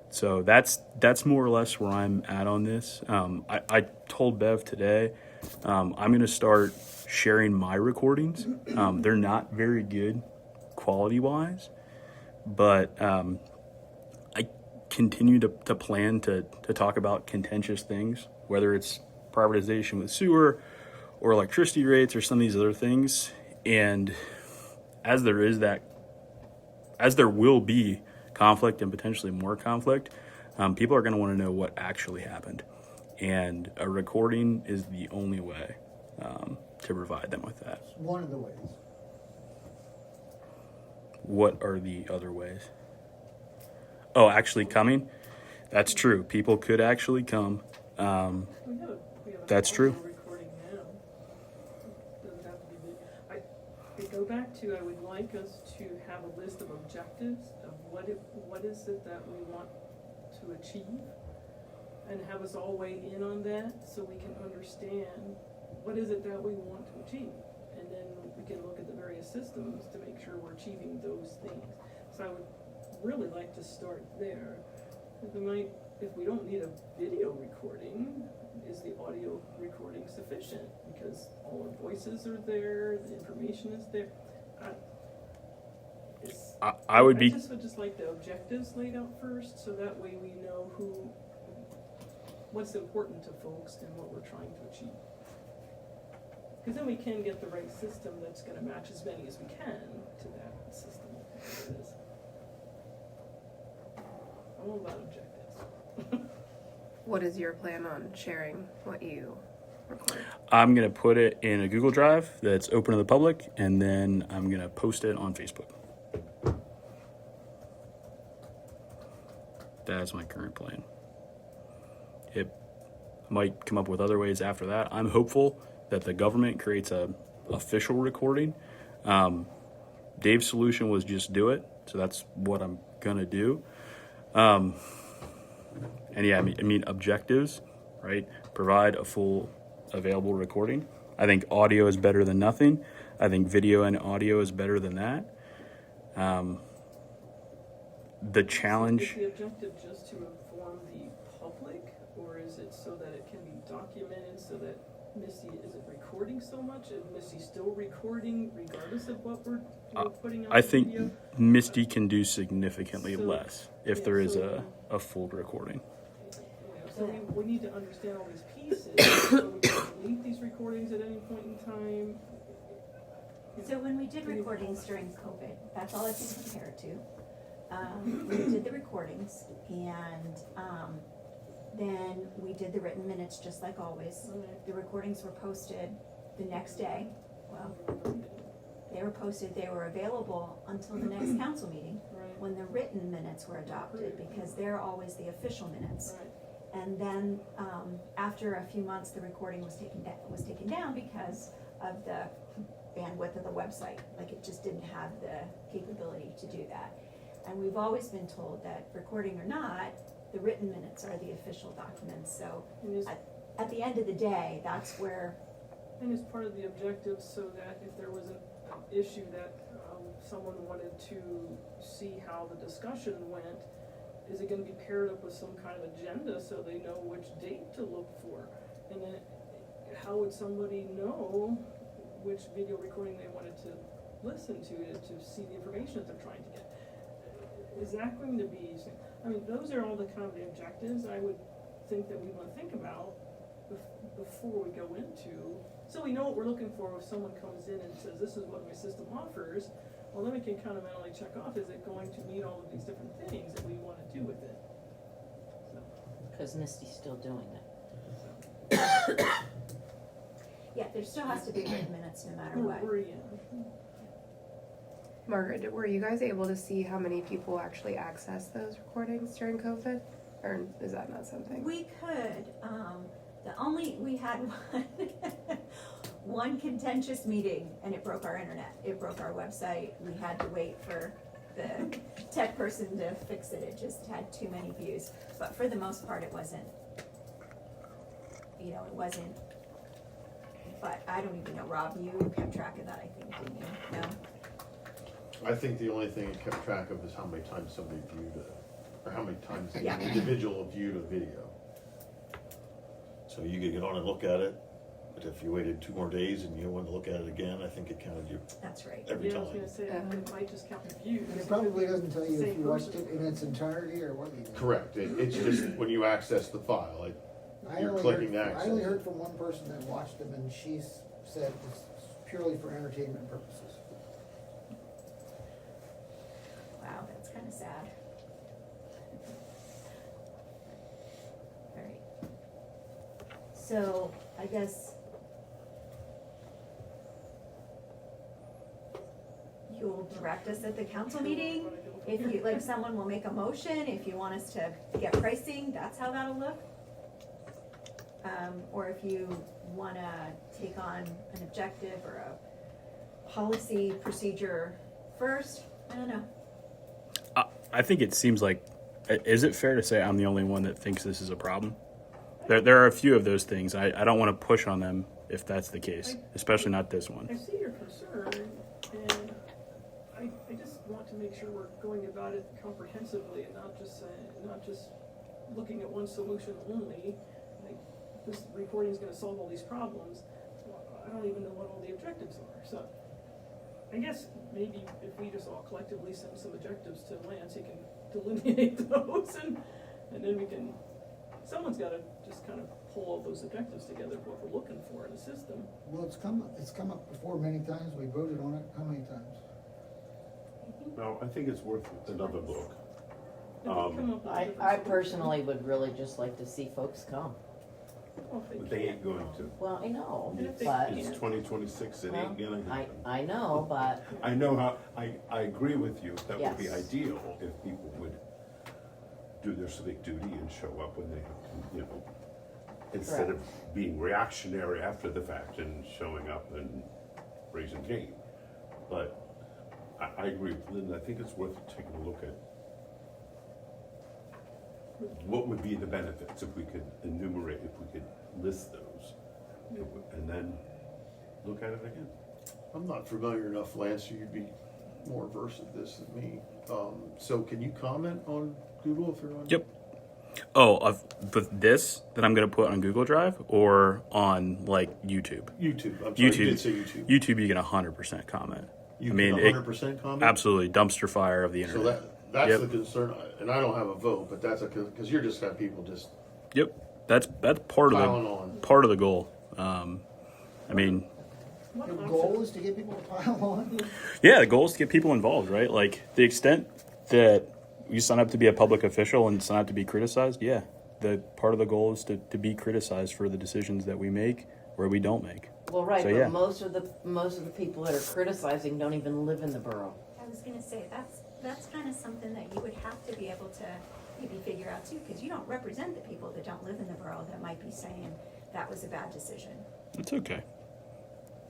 So that's more or less where I'm at on this. I told Bev today, I'm going to start sharing my recordings. They're not very good quality-wise, but I continue to plan to talk about contentious things, whether it's privatization with sewer or electricity rates or some of these other things. And as there will be conflict and potentially more conflict, people are going to want to know what actually happened. And a recording is the only way to provide them with that. It's one of the ways. What are the other ways? Oh, actually coming? That's true. People could actually come. We have an That's audio true. recording now. Doesn't have to be big. I go back to, I would like us to have a list of objectives of what is it that we want to achieve, and have us all weigh in on that so we can understand what is it that we want to achieve. And then we can look at the various systems to make sure we're achieving those things. So I would really like to start there. If we don't need a video recording, is the audio recording sufficient? Because all our voices are there, the information is there. I would be. I would just like the objectives laid out first, so that way we know what's important to folks and what we're trying to achieve. Because then we can get the right system that's gonna match as many as we can to that system, whatever it is. I'm all about objectives. What is your plan on sharing what you record? I'm going to put it in a Google Drive that's open to the public, and then I'm going to post it on Facebook. That's my current plan. It might come up with other ways after that. I'm hopeful that the government creates a official recording. Dave's solution was just do it, so that's what I'm going to do. And yeah, I mean objectives, right? Provide a full available recording. I think audio is better than nothing. I think video and audio is better than that. The challenge. Is the objective just to inform the public, or is it so that it can be documented, so that Missy isn't recording so much? Is Missy still recording regardless of what we're putting on I the think video? Misty can do significantly So, less if yeah, there is so- a full recording. So So we need to understand all these pieces, so we can delete these recordings at any point in time. So when we did recordings during COVID, that's all I can compare it to. We did the recordings and, then we did the written minutes just like always. The recordings were posted the next day. Well, they were posted, they were available until the next council meeting Right, when the written minutes were adopted because they're always the official minutes. right. And then, after a few months, the recording was taken down because of the bandwidth of the website. Like it just didn't have the capability to do that. And we've always been told that recording or not, the written minutes are the official documents. So And is, at the end of the day, that's where, and is part of the objective so that if there was an issue that someone wanted to see how the discussion went, is it gonna be paired up with some kind of agenda so they know which date to look for? And then how would somebody know which video recording they wanted to listen to see the information that they're trying to get? Is that going to be, I mean, those are all the kind of the objectives I would think that we wanna think about before we go into, so we know what we're looking for if someone comes in and says, this is what my system offers. Well, then we can kind of mentally check off, is it going to meet all of these different things that we want to do with it? So, Because Misty's still doing it. yeah, there still has to be written minutes no matter what. Margaret, were you guys able to see how many people actually accessed those recordings during COVID? Or is that not something? We could, we had one contentious meeting and it broke our internet, it broke our website, we had to wait for the tech person to fix it, it just had too many views. But for the most part, it wasn't, it wasn't, but I don't even know, Rob, you kept track of that, I think, didn't you? No? I think the only thing it kept track of is how many times somebody viewed it, or how many times Yeah. an individual viewed a video. So you could get on and look at it, but if you waited 2 more days and you wanted to look at it again, I think it counted you That's right. every Yeah, I was time. gonna say, it might just count the views. And it probably doesn't tell you if Same you watched person. it in its entirety or what you did. Correct, it's just when you access the file, you're clicking access. I only heard from one person that watched them and she said it's purely for entertainment purposes. Wow, that's kind of sad. All right. So, I guess you'll direct us at the council meeting. If you, like, someone will make a motion, if you want us to get pricing, that's how that'll look. Or if you wanna take on an objective or a policy procedure first, I don't know. I think it seems like, is it fair to say I'm the only one that thinks this is a problem? There are a few of those things. I don't want to push on them if that's the case, especially not this I one. see your concern, and I just want to make sure we're going about it comprehensively and not just looking at one solution only. Like, this recording is gonna solve all these problems. Well, I don't even know what all the objectives are, so. I guess maybe if we just all collectively send some objectives to Lance, he can delineate those and then we can, someone's gotta just kind of pull all those objectives together, what we're looking for in the system. Well, it's come up before many times, we voted on it, how many times? No, I think it's worth another look. If we come up with I different personally would really just like to see folks come. solutions. Well, if But they ain't going to. Well, I know, And if they but, It's 2026, it ain't gonna happen. I know, but, I know how, I agree with you, that would be Yes. ideal if people would do their civic duty and show up when they have to, instead of being reactionary after the fact and showing up and raising Cain. But I agree with Linda, I think it's worth taking a look at what would be the benefits if we could enumerate, if we could list those, and then look at it again. I'm not familiar enough, Lance, so you'd be more versed at this than me. So can you comment on Google if you're on? Yep. Oh, but this that I'm going to put on Google Drive or on like YouTube? YouTube. I'm sorry, YouTube. you did say YouTube. YouTube, you get 100% comment. You I mean, can 100% comment? Absolutely, dumpster fire of the internet. So that's Yep. the concern, and I don't have a vote, but that's because you're just have people just Yep. That's part Piling of on. the goal. I mean, What The option- goal is to get people to pile on. yeah, the goal is to get people involved, right? Like the extent that you sign up to be a public official and sign up to be criticized, yeah, the part of the goal is to be criticized for the decisions that we make or we don't make. Well, right, So, but yeah. most of the people that are criticizing don't even live in the borough. I was gonna say, that's kind of something that you would have to be able to maybe figure out too, because you don't represent the people that don't live in the borough that might be saying that was a bad decision. It's okay.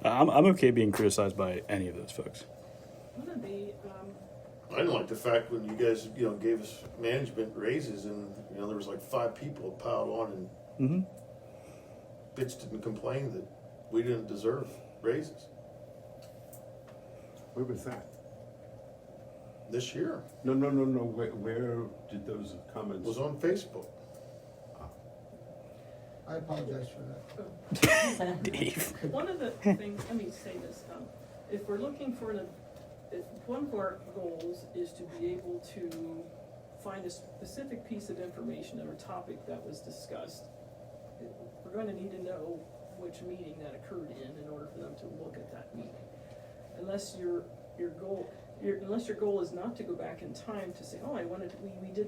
I'm okay being criticized by any of those folks. One of the, I didn't like the fact when you guys, gave us management raises and, there was like 5 people piled on and bitched and complained that we didn't deserve raises Where was that? this year. No, where did those It comments? was on Facebook. I apologize for that. Dave. one of the things, let me say this, if we're looking for if one of our goals is to be able to find a specific piece of information or topic that was discussed, we're gonna need to know which meeting that occurred in order for them to look at that meeting. Unless your goal is not to go back in time to say, oh,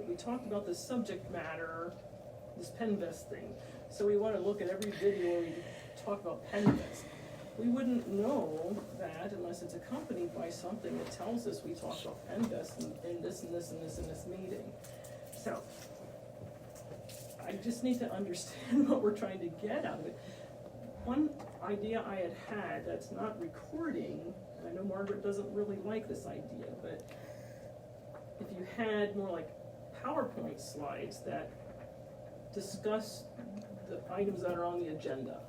we talked about this subject matter, this PENNVEST thing, so we wanna look at every video where we talk about PENNVEST. We wouldn't know that unless it's accompanied by something that tells us we talked about PENNVEST in this and this and this and this meeting. So, I just need to understand what we're trying to get out of it. One idea I had that's not recording, and I know Margaret doesn't really like this idea, but if you had more like PowerPoint slides that discuss the items that are on the agenda.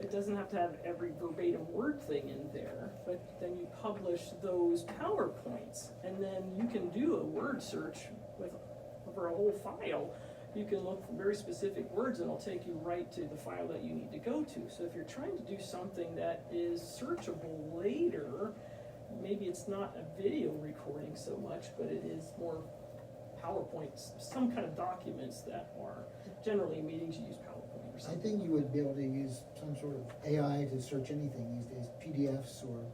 It doesn't have to have every verbatim word thing in there, but then you publish those PowerPoints, and then you can do a word search for a whole file. You can look for very specific words, and it'll take you right to the file that you need to go to. So if you're trying to do something that is searchable later, maybe it's not a video recording so much, but it is more PowerPoints, some kind of documents that are generally in meetings you use PowerPoint or I something. think you would be able to use some sort of AI to search anything these days, PDFs or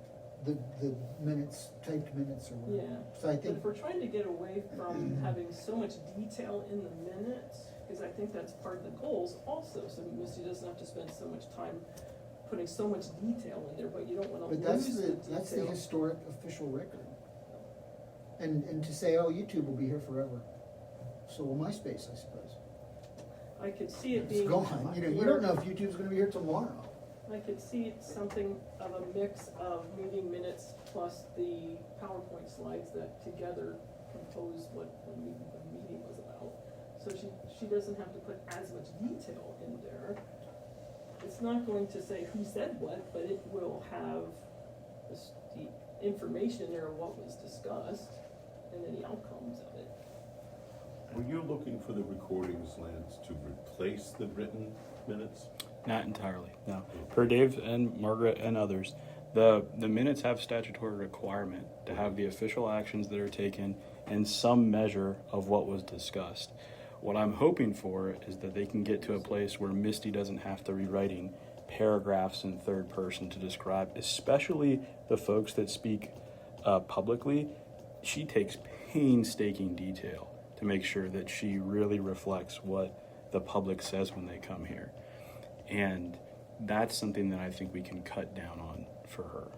the minutes, typed minutes or whatever. Yeah. So I But think, if we're trying to get away from having so much detail in the minutes, because I think that's part of the goals also, so Misty doesn't have to spend so much time putting so much detail in there, but you don't wanna but lose the detail. that's the historic official record. And to say, oh, YouTube will be here forever. So will MySpace, I suppose. I could see it It's being. gone, you don't know if YouTube's gonna be here tomorrow. I could see something of a mix of meeting minutes plus the PowerPoint slides that together compose what the meeting was about. So she doesn't have to put as much detail in there. It's not going to say who said what, but it will have the information in there of what was discussed and then the outcomes of it. Were you looking for the recordings, Lance, to replace the written minutes? Not entirely, no. Per Dave and Margaret and others, the minutes have statutory requirement to have the official actions that are taken and some measure of what was discussed. What I'm hoping for is that they can get to a place where Misty doesn't have to be writing paragraphs in third person to describe, especially the folks that speak publicly. She takes painstaking detail to make sure that she really reflects what the public says when they come here. And that's something that I think we can cut down on for her.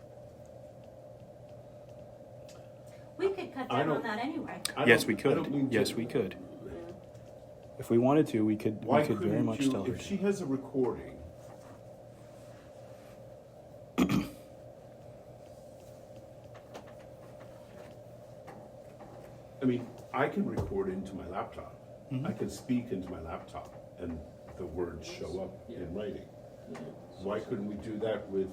We could cut I down on don't- that anyway. Yes, we I don't could. mean to- Yes, we could. If we wanted to, we could Why very couldn't much you, tell her if she to. has a recording, I mean, I can record into my laptop. Mm-hmm. I can speak into my laptop and the words show up in writing. You know, Why couldn't we do that with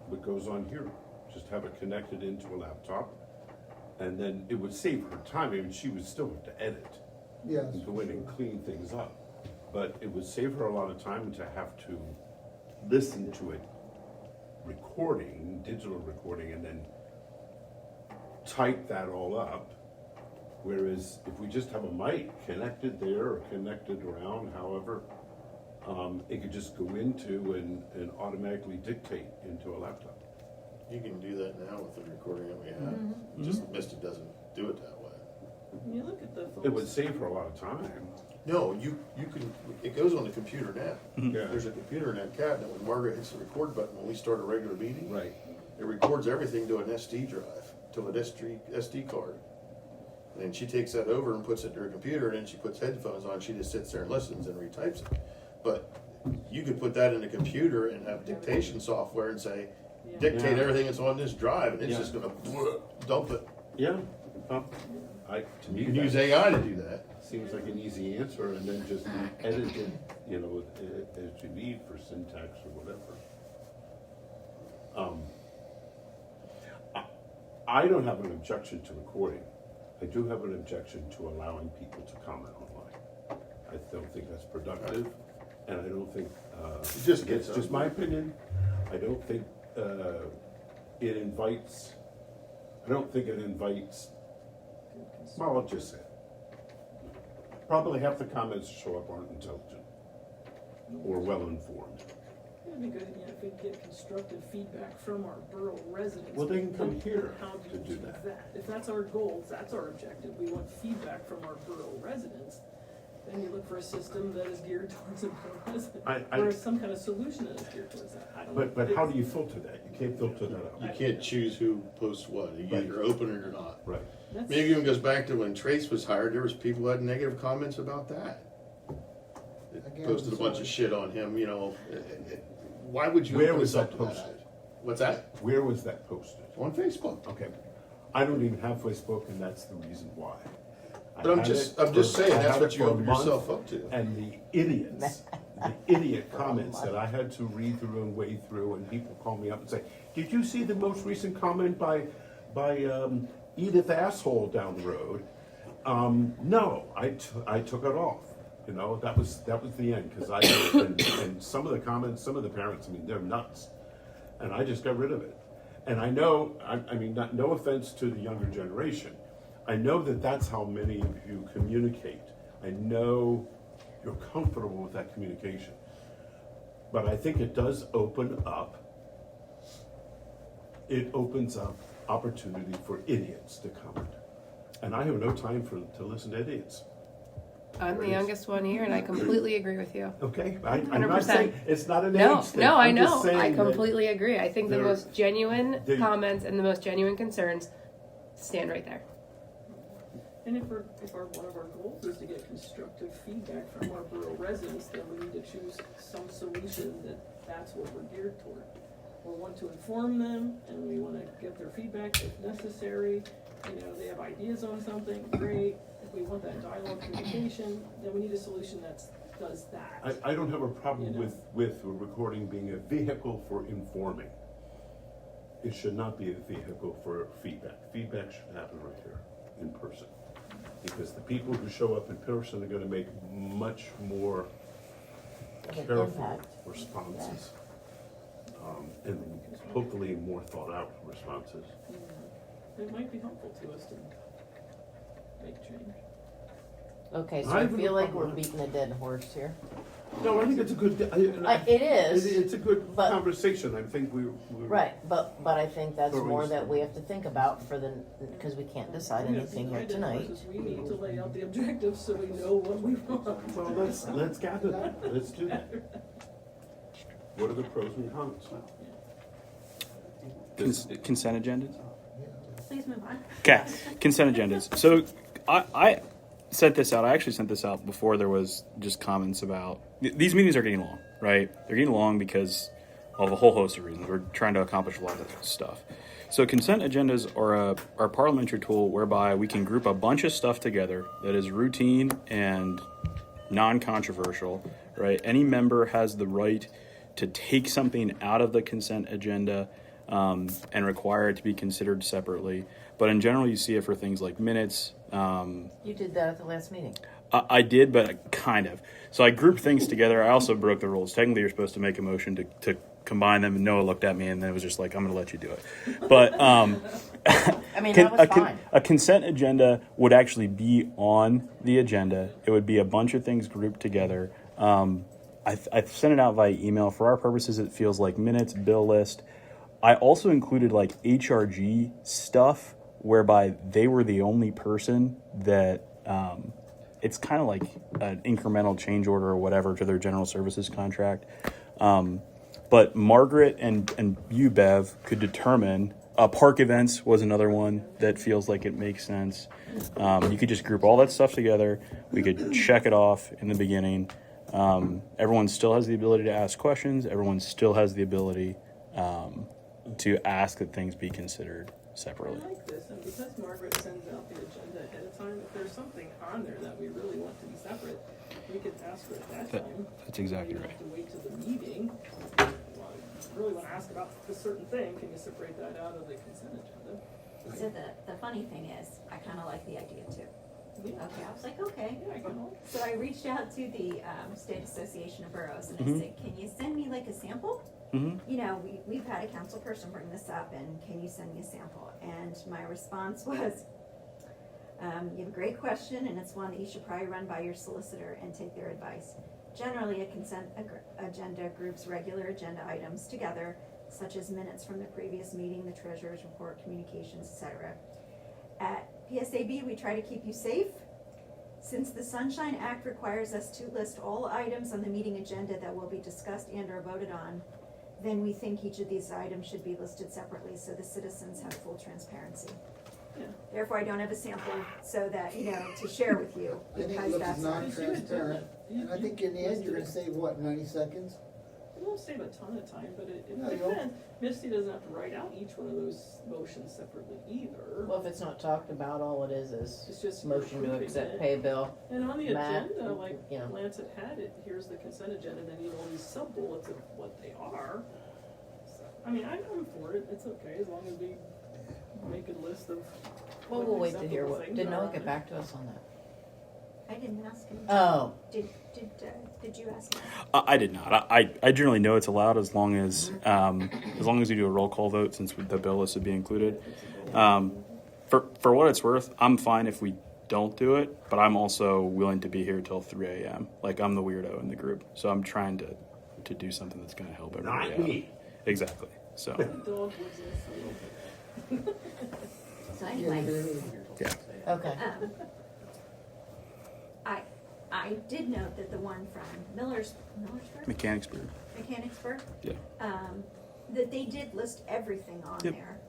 what goes on here? Just have it connected into a laptop, and then it would save her time. I mean, she would still have to edit Yes. and go in and clean things up. But it would save her a lot of time to have to listen to it recording, digital recording, and then type that all up Whereas if we just have a mic connected there or connected around, however, it could just go into and automatically dictate into a laptop. You can do that now with the recording that we have. Just Vista doesn't do it that way. When you look at the folks. It would save her a lot of time. No, you can, it goes on the computer now. Yeah. There's a computer in that cabinet. When Margaret hits the record button, when we start a regular meeting, Right. it records everything to an SD drive, to an SD card. And she takes that over and puts it to her computer, and then she puts headphones on, she just sits there and listens and retypes it. But you could put that in a computer and have dictation software and say, dictate Yeah. everything that's on this drive, and it's Yeah. just gonna dump it. Yeah. To me, You can use that AI to do that. seems like an easy answer, and then just edit it, you know, as you need for syntax or whatever. I don't have an objection to recording. I do have an objection to allowing people to comment online. I don't think that's productive, and I don't think, It just gets it's just my opinion, I don't think it invites, well, I'll just say it. Probably half the comments that show up aren't intelligent or well-informed. It'd be good, if we get constructive feedback from our borough residents. Well, they can come here How to do that. If that's our goal, if that's our objective, we want feedback from our borough residents, then you look for a system that is geared towards the borough resident. Or some kind of solution that is geared towards that. I don't know. But how do you filter that? You can't filter that out. You can't choose who posts what. You either open it or not. Right. That's- Maybe it even goes back to when Trace was hired, there was people who had negative comments about that. Again, Posted a bunch of shit on him, you know. Why would you Where open was us up that to posted? What's that? Where was that posted? On Facebook. Okay. I don't even have Facebook, and that's the reason why. But I'm just saying, that's what you open yourself up to. And the idiot comments that I had to read through and wade through, and people call me up and say, did you see the most recent comment by Edith Asshole down the road? No, I took it off. You know, that was the end, because and some of the comments, some of the parents, I mean, they're nuts. And I just got rid of it. And I know, I mean, no offense to the younger generation, I know that that's how many of you communicate. I know you're comfortable with that communication. But I think it does open up, opportunity for idiots to comment. And I have no time to listen to idiots. I'm the youngest one here, and I completely agree with you. Okay, I'm 100%. not saying, it's not an No, age thing. no, I I'm just know. saying I that completely agree. I think the there- most genuine they- comments and the most genuine concerns stand right there. And if one of our goals is to get constructive feedback from our borough residents, then we need to choose some solution that's what we're geared toward. We want to inform them, and we want to get their feedback if necessary. You know, they have ideas on something, great. If we want that dialogue communication, then we need a solution that does that. I don't have a problem You know. with a recording being a vehicle for informing. It should not be a vehicle for feedback. Feedback should happen right here, in person. Because the people who show up in person are gonna make much more Of an careful impact. responses. And hopefully more thought out responses. It might be helpful to us to make change. Okay, so I I have no feel like problem we're with beating a dead horse here. No, I think it's a good, It is. It's a good but- conversation. I think we're. Right, but I think that's Or more waste. that we have to think about because we can't decide anything here tonight. We need to lay out the objectives so we know what we want. Well, let's gather that. Let's do that. What are the pros and cons? Consent agendas? Please move on. Okay, consent agendas. So I sent this out. I actually sent this out before there was just comments about these meetings are getting long, right? They're getting long because of a whole host of reasons. We're trying to accomplish a lot of stuff. So consent agendas are a parliamentary tool whereby we can group a bunch of stuff together that is routine and non-controversial, right? Any member has the right to take something out of the consent agenda and require it to be considered separately. But in general, you see it for things like minutes. You did that at the last meeting. I did, but kind of. So I grouped things together. I also broke the rules. Technically, you're supposed to make a motion to combine them, and Noah looked at me and then it was just like, I'm going to let you do it. But I mean, that was fine. a consent agenda would actually be on the agenda. It would be a bunch of things grouped together. I sent it out via email. For our purposes, it feels like minutes, bill list. I also included like HRG stuff whereby they were the only person that it's kind of like an incremental change order or whatever to their general services contract. But Margaret and you, Bev, could determine. Park events was another one that feels like it makes sense. You could just group all that stuff together. We could check it off in the beginning. Everyone still has the ability to ask questions. Everyone still has the ability to ask that things be considered separately. I like this, and because Margaret sends out the agenda ahead of time, if there's something on there that we really want to be separate, we could ask her at that time. That's exactly You right. don't have to wait till the meeting. Well, I really want to ask about a certain thing, can you separate that out of the consent agenda? So the funny thing is, I kinda like the idea too. Yeah. Okay, I was like, okay. Yeah, I can. So I reached out to the State Association of Boroughs and Mhm. I said, can you send me like a sample? Mm-hmm. You know, we've had a council person bring this up and can you send me a sample? And my response was, you have a great question and it's one that you should probably run by your solicitor and take their advice. Generally, a consent agenda groups regular agenda items together, such as minutes from the previous meeting, the treasurer's report, communications, etc. At PSAB, we try to keep you safe. Since the Sunshine Act requires us to list all items on the meeting agenda that will be discussed and or voted on, then we think each of these items should be listed separately so the citizens have full transparency. Yeah. Therefore, I don't have a sample so that, you know, to share with you, I think it because looks that's. non-transparent, and I think in the end, you're gonna save, what, 90 seconds? It won't save a ton of time, but it No, you won't. depends. Misty doesn't have to write out each one of those motions separately either. Well, if it's not talked about, all it is It's just motion to approving accept it. pay bill. And on the Matt, agenda, like you know. Lancet had it, here's the consent agenda, then you know all these sub-bullets of what they are. So, I mean, I'm for it, it's okay, as long as we make a list of. Well, what we'll the wait to hear acceptable what, things did are Noah on get it. back to us on that? I didn't ask him. Oh, Did you ask him? I did not. I generally know it's allowed as long as we do a roll call vote, since the bill list would be included. For what it's worth, I'm fine if we don't do it, but I'm also willing to be here till 3 a.m. Like, I'm the weirdo in the group, so I'm trying to do something that's going to help everybody Not out. me. Exactly. So The dog was in a little bit. So anyway, yeah. okay. I did note that the one from Millersburg, Mechanicsburg. Mechanicsburg, Yeah. that they did list everything on Yep. there,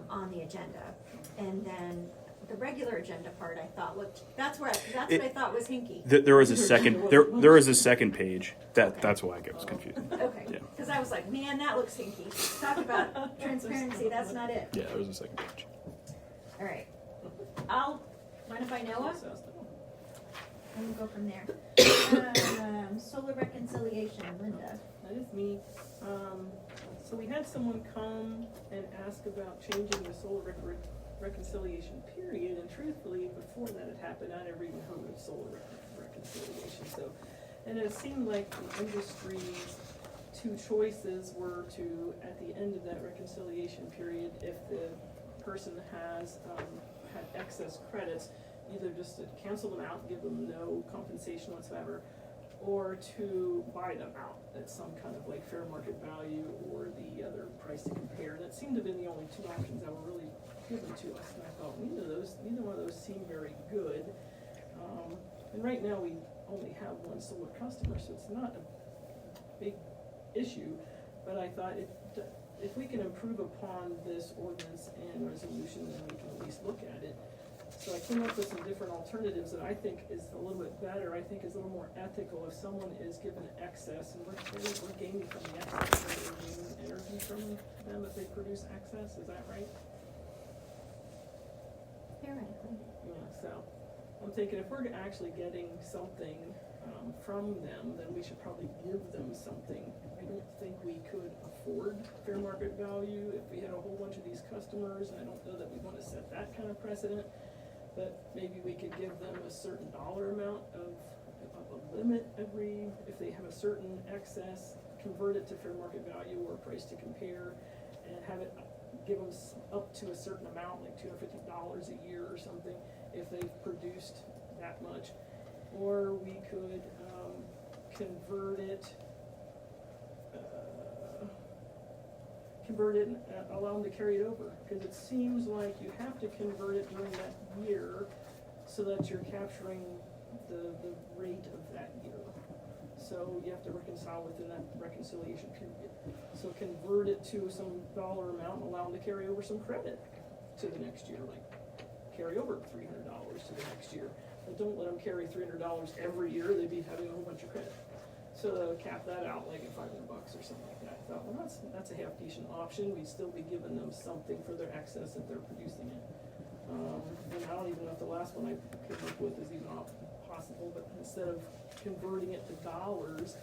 on the agenda. And then the regular agenda part I thought looked, that's what I thought was hinky. There was a second. There was a second page. That's why I was confused. Okay, Yeah. cause I was like, man, that looks hinky. Talk about transparency, that's not it. Yeah, there was a second page. Alright, mind if I Noah? And we'll go from there. Solar reconciliation, Linda. That is me. So we had someone come and ask about changing the solar reconciliation period, and truthfully, before that had happened, I never even heard of solar reconciliation, so. And it seemed like the industry's two choices were to, at the end of that reconciliation period, if the person has, had excess credits, either just to cancel them out, give them no compensation whatsoever, or to buy them out at some kind of like fair market value or the other price to compare. That seemed to have been the only two options that were really given to us, and I thought neither one of those seemed very good. And right now we only have one solar customer, so it's not a big issue, but I thought if we can improve upon this ordinance and resolution, then we can at least look at it. So I came up with some different alternatives that I think is a little bit better, I think is a little more ethical. If someone is given excess, and we're gaining from the excess, we're gaining energy from them if they produce excess, is that right? Theoretically. Yeah, so I'm thinking if we're actually getting something from them, then we should probably give them something. I don't think we could afford fair market value if we had a whole bunch of these customers. I don't know that we want to set that kind of precedent, but maybe we could give them a certain dollar amount of a limit if they have a certain excess convert it to fair market value or price to compare, and have it give them up to a certain amount, like $250 a year or something, if they've produced that much. Or we could convert it and allow them to carry it over, because it seems like you have to convert it during that year so that you're capturing the rate of that year. So you have to reconcile within that reconciliation period. So convert it to some dollar amount and allow them to carry over some credit to the next year, like carry over $300 to the next year. But don't let them carry $300 every year, they'd be having a whole bunch of credit. So they'll cap that out like at $500 or something like that. I thought, well, that's a half decent option. We'd still be giving them something for their excess if they're producing it. And I don't even know if the last one I came up with is even possible, but instead of converting it to dollars,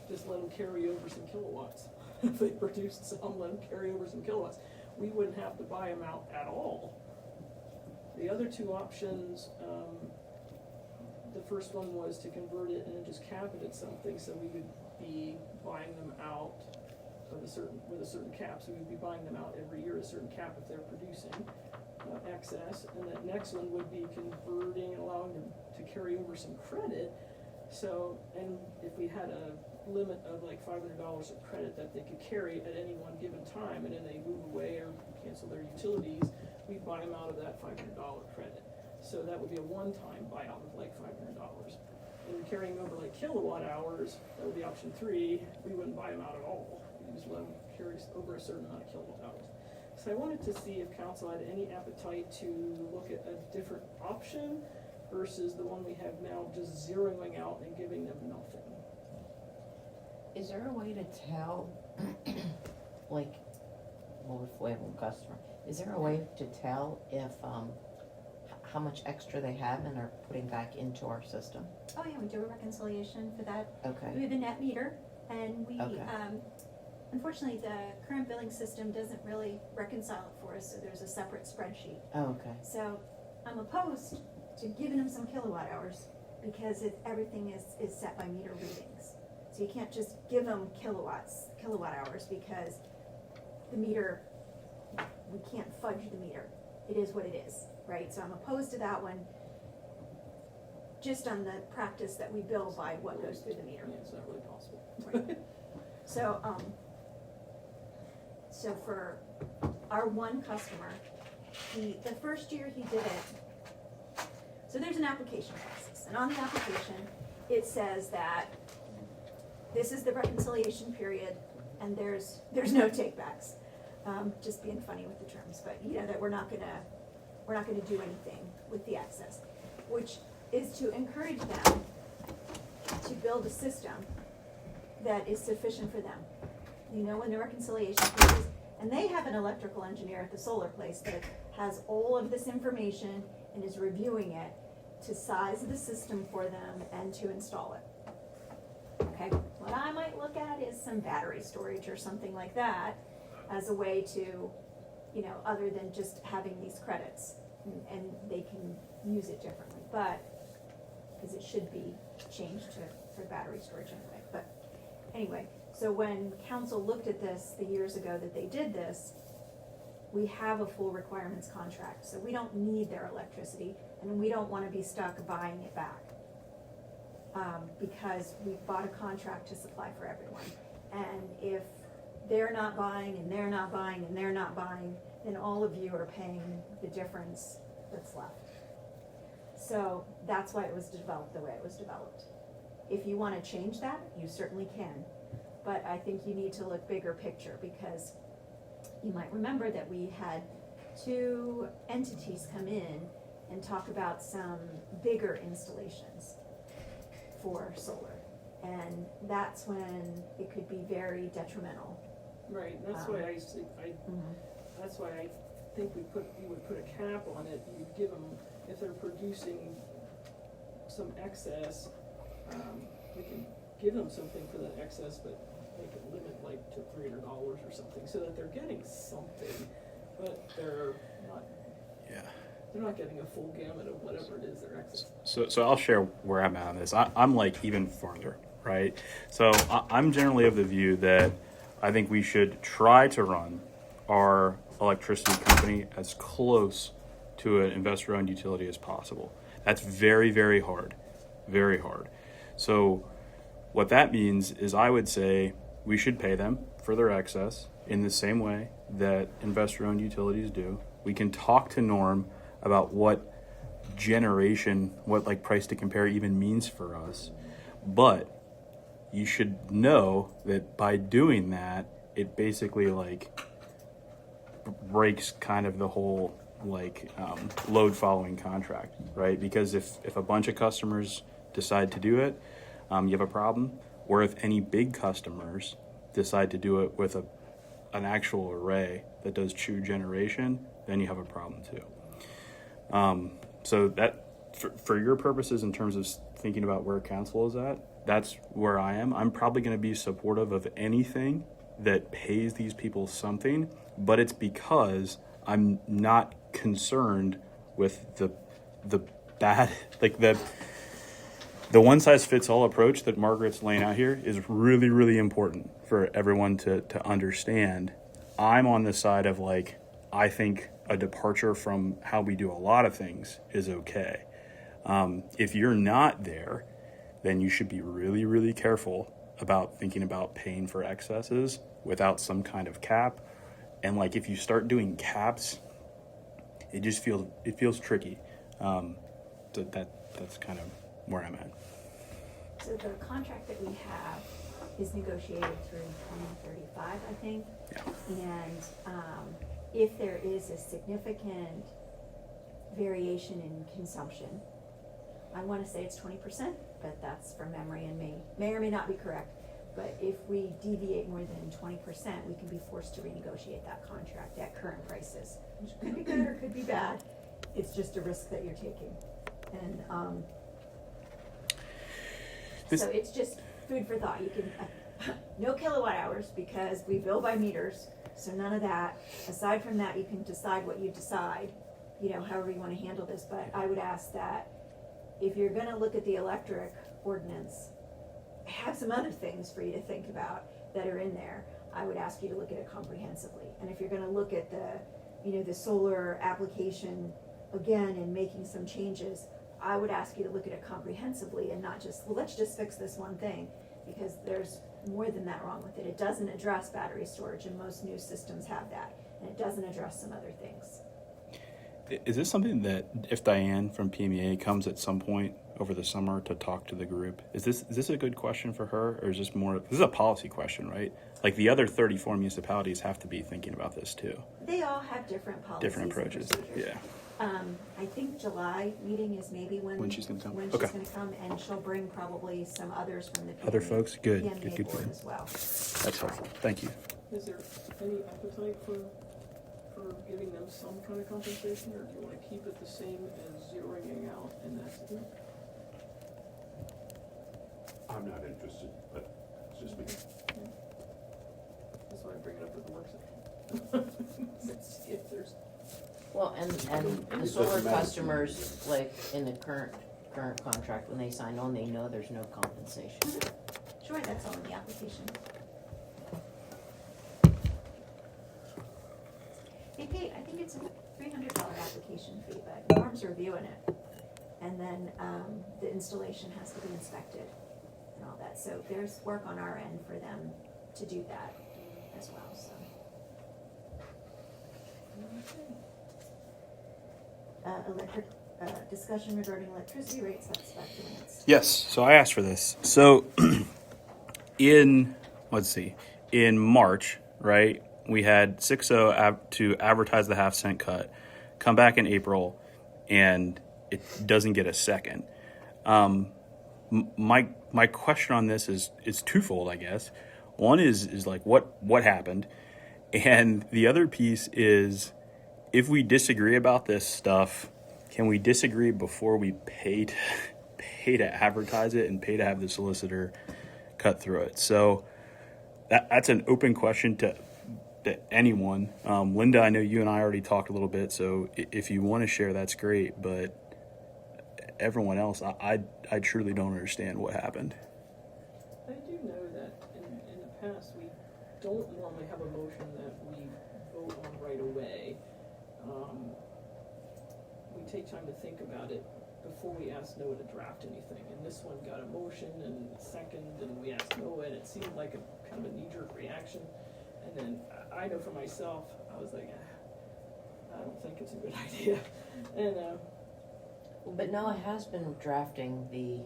just let them carry over some kilowatts. If they produced some, let them carry over some kilowatts. We wouldn't have to buy them out at all. The other two options, the first one was to convert it and then just cap it at something, so we would be buying them out with a certain cap. So we'd be buying them out every year at a certain cap if they're producing excess. And that next one would be converting and allowing them to carry over some credit. So, and if we had a limit of like $500 of credit that they could carry at any one given time, and then they move away or cancel their utilities, we'd buy them out of that $500 credit. So that would be a one-time buyout of like $500. And carrying over like kilowatt hours, that would be option 3, we wouldn't buy them out at all. We just let them carry over a certain amount of kilowatt hours. So I wanted to see if council had any appetite to look at a different option versus the one we have now, just zeroing out and giving them nothing. Is there a way to tell, like, well, if we have one customer, is there a way to tell if, how much extra they have and are putting back into our system? Oh yeah, we do a reconciliation for that. Okay. We have a net meter, and we, Okay. unfortunately, the current billing system doesn't really reconcile it for us, so there's a separate spreadsheet. Oh, okay. So I'm opposed to giving them some kilowatt hours, because everything is set by meter readings. So you can't just give them kilowatt hours, because the meter, we can't fudge the meter. It is what it is, right? So I'm opposed to that one, just on the practice that we bill by what goes through the meter. Yeah, it's not really possible. Right. So for our one customer, the first year he did it, so there's an application process, and on the application, it says that this is the reconciliation period, and there's no takebacks. Just being funny with the terms, but you know that we're not gonna do anything with the excess, which is to encourage them to build a system that is sufficient for them. You know, when the reconciliation period, and they have an electrical engineer at the solar place that has all of this information and is reviewing it to size the system for them and to install it. Okay, what I might look at is some battery storage or something like that as a way to, you know, other than just having these credits, and they can use it differently, but, because it should be changed for battery storage anyway. But anyway, so when council looked at this the years ago that they did this, we have a full requirements contract, so we don't need their electricity, and we don't want to be stuck buying it back. Because we've bought a contract to supply for everyone, and if they're not buying, and they're not buying, and they're not buying, then all of you are paying the difference that's left. So that's why it was developed the way it was developed. If you want to change that, you certainly can, but I think you need to look bigger picture, because you might remember that we had 2 entities come in and talk about some bigger installations for solar, and that's when it could be very detrimental. Right, that's why that's why I think you would put a cap on it. You'd give them, if they're producing some excess, we can give them something for that excess, but make it limit like to $300 or something, so that they're getting something, but they're not getting a full gamut of whatever it is their excess. So I'll share where I'm at on this. I'm like even farther. right? So I'm generally of the view that I think we should try to run our electricity company as close to an investor-owned utility as possible. That's very, very hard, very hard. So what that means is I would say we should pay them for their excess in the same way that investor-owned utilities do. We can talk to Norm about what like price to compare even means for us. But you should know that by doing that, it basically like breaks kind of the whole load following contract, right? Because if a bunch of customers decide to do it, you have a problem. Or if any big customers decide to do it with an actual array that does true generation, then you have a problem too. So that, for your purposes in terms of thinking about where council is at, that's where I am. I'm probably going to be supportive of anything that pays these people something, but it's because I'm not concerned with the bad, like the one size fits all approach that Margaret's laying out here is really, really important for everyone to understand. I'm on the side of like, I think a departure from how we do a lot of things is okay. If you're not there, then you should be really, really careful about thinking about paying for excesses without some kind of cap. And like, if you start doing caps, it feels tricky. So that's kind of where I'm at. So the contract that we have is negotiated through 2035, I think. Yeah. And if there is a significant variation in consumption, I want to say it's 20%, but that's from memory and may or may not be correct. But if we deviate more than 20%, we can be forced to renegotiate that contract at current prices, which could be good or could be bad. It's just a risk that you're taking. And so it's just food for thought. You can, no kilowatt hours because we bill by meters, so none of that. Aside from that, you can decide what you decide, however you want to handle this. But I would ask that if you're going to look at the electric ordinance, have some other things for you to think about that are in there. I would ask you to look at it comprehensively. And if you're going to look at the solar application again and making some changes, I would ask you to look at it comprehensively and not just, well, let's just fix this one thing, because there's more than that wrong with it. It doesn't address battery storage, and most new systems have that, and it doesn't address some other things. Is this something that if Diane from PMEA comes at some point over the summer to talk to the group, is this a good question for her, or is this is a policy question, right? Like the other 34 municipalities have to be thinking about this too. They all have different policies, different approaches. And procedures. Yeah. I think July meeting is maybe when she's going to come. When she's going to come, and she'll bring probably some others from the PMA, Other folks, good, PMA good. board as well. That's helpful. Thank you. Is there any appetite for giving them some kind of compensation, or do you want to keep it the same as zeroing out and that's it? I'm not interested, but it's just me. That's why I bring it up at the work session. Let's see if there's. Well, and the solar customers, like in the current contract, when they sign on, they know there's no compensation. Sure, that's all in the application. They pay, I think it's a $300 application fee, but Norm's reviewing it. And then the installation has to be inspected and all that. So there's work on our end for them to do that as well, so. Discussion regarding electricity rates, that's Dr. Lance. Yes, so I asked for this. So in March, right, we had 6.0 to advertise the half-cent cut, come back in April, and it doesn't get a second. My question on this is twofold, I guess. One is like what happened, and the other piece is, if we disagree about this stuff, can we disagree before we pay to advertise it and pay to have the solicitor cut through it? So that's an open question to anyone. Linda, I know you and I already talked a little bit, so if you want to share, that's great. But everyone else, I truly don't understand what happened. I do know that in the past, we don't normally have a motion that we vote on right away. We take time to think about it before we ask Noah to draft anything. And this one got a motion and second, and we asked Noah, and it seemed like a kind of a knee-jerk reaction. And then I know for myself, I was like, I don't think it's a good idea. And But Noah has been drafting the,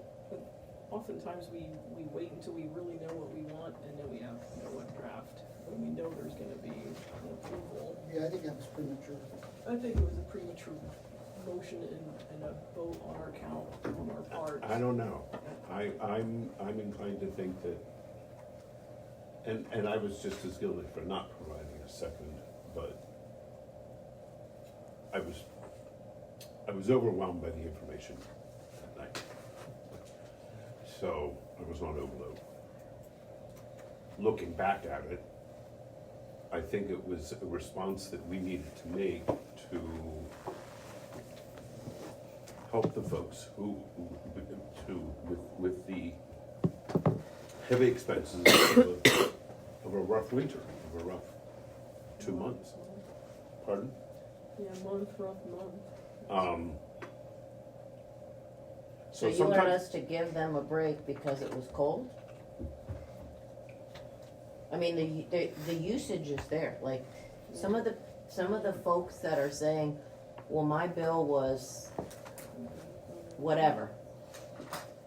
oftentimes we wait until we really know what we want, and then we have Noah draft when we know there's gonna be an approval. Yeah, I think that was premature. I think it was a premature motion and a vote on our count, on our part. I don't know. I'm inclined to think that, and I was just as guilty for not providing a second, but I was overwhelmed by the information that night. So I was on overload. Looking back at it, I think it was a response that we needed to make to help the folks with the heavy expenses of a rough winter, of a rough 2 months. Pardon? Yeah, rough month. so you want us to give them a break because it was cold? I mean, the usage is there, like, some of the folks that are saying, well, my bill was whatever.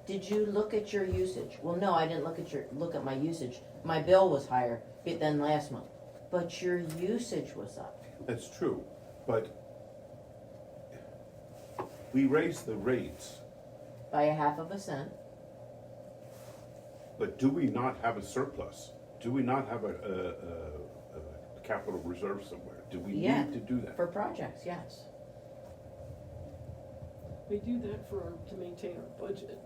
Did you look at your usage? Well, no, I didn't look at my usage. My bill was higher than last month, but your usage was up. That's true, but we raised the rates, By a half of a cent. but do we not have a surplus? Do we not have a capital reserve somewhere? Do we Yeah. need to do that? For projects, yes. We do that to maintain our budget,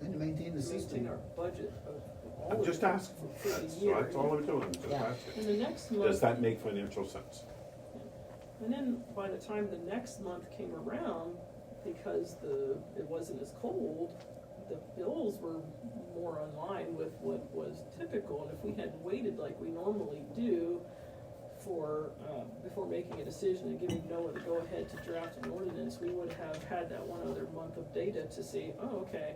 And to maintain the to maintain system. our budget of all I'm of just it asking. for the That's year. all I'm doing, I'm just Yeah. asking. And the next Does month, that make financial sense? and then by the time the next month came around, because it wasn't as cold, the bills were more in line with what was typical. And if we had waited like we normally do for, before making a decision and giving Noah the go-ahead to draft an ordinance, we would have had that one other month of data to see, oh, okay,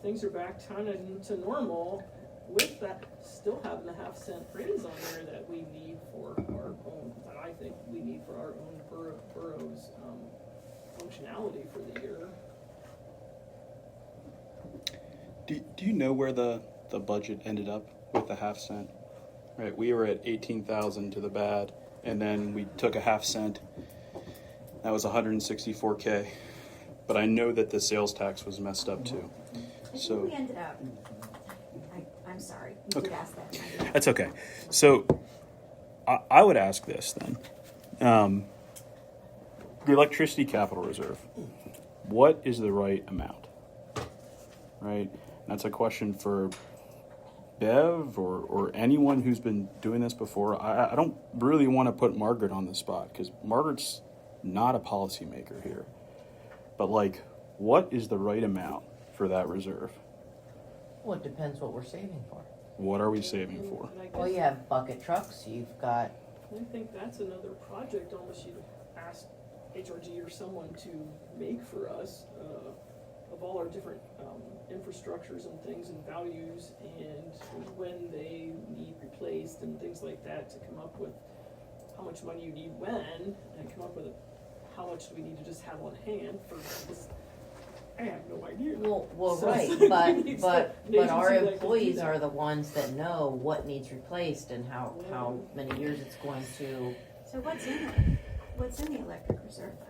things are back kind of to normal, with that still having a half-cent raise on there that we need for our own, that I think we need for our own borough's functionality for the year. Do you know where the budget ended up with the half cent? Right, we were at 18,000 to the bad, and then we took a half cent. That was 164K. But I know that the sales tax was messed up too. I So think we ended up, I'm sorry, you did Okay. ask that. and I didn't. that's okay. So I would ask this then. The electricity capital reserve, what is the right amount? Right? That's a question for Bev or anyone who's been doing this before. I don't really want to put Margaret on the spot because Margaret's not a policymaker here. But like, what is the right amount for that reserve? Well, it depends what we're saving for. What are we saving for? And I Well, guess- you have bucket trucks, you've got, I think that's another project almost you'd ask HRG or someone to make for us, of all our different infrastructures and things and values and when they need replaced and things like that, to come up with how much money you need when, and come up with how much do we need to just have on hand for this. I have no idea. well, So- right, so but, we need but an agency our that can do employees that. are the ones that know what needs replaced and how many years it's going to. So what's in the electric reserve fund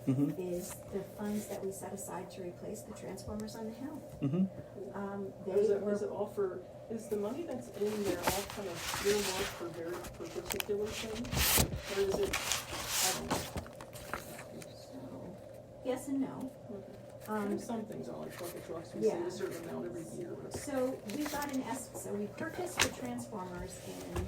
Mm-hmm. is the funds that we set aside to replace the transformers on the hill. Mm-hmm. Is They it, were, is it all for, is the money that's in there all kind of earmarked for particular things? Or is it, I don't know. so, yes and no. Some things are like bucket trucks, we save Yeah. a certain amount every year. But So we got so we purchased the transformers in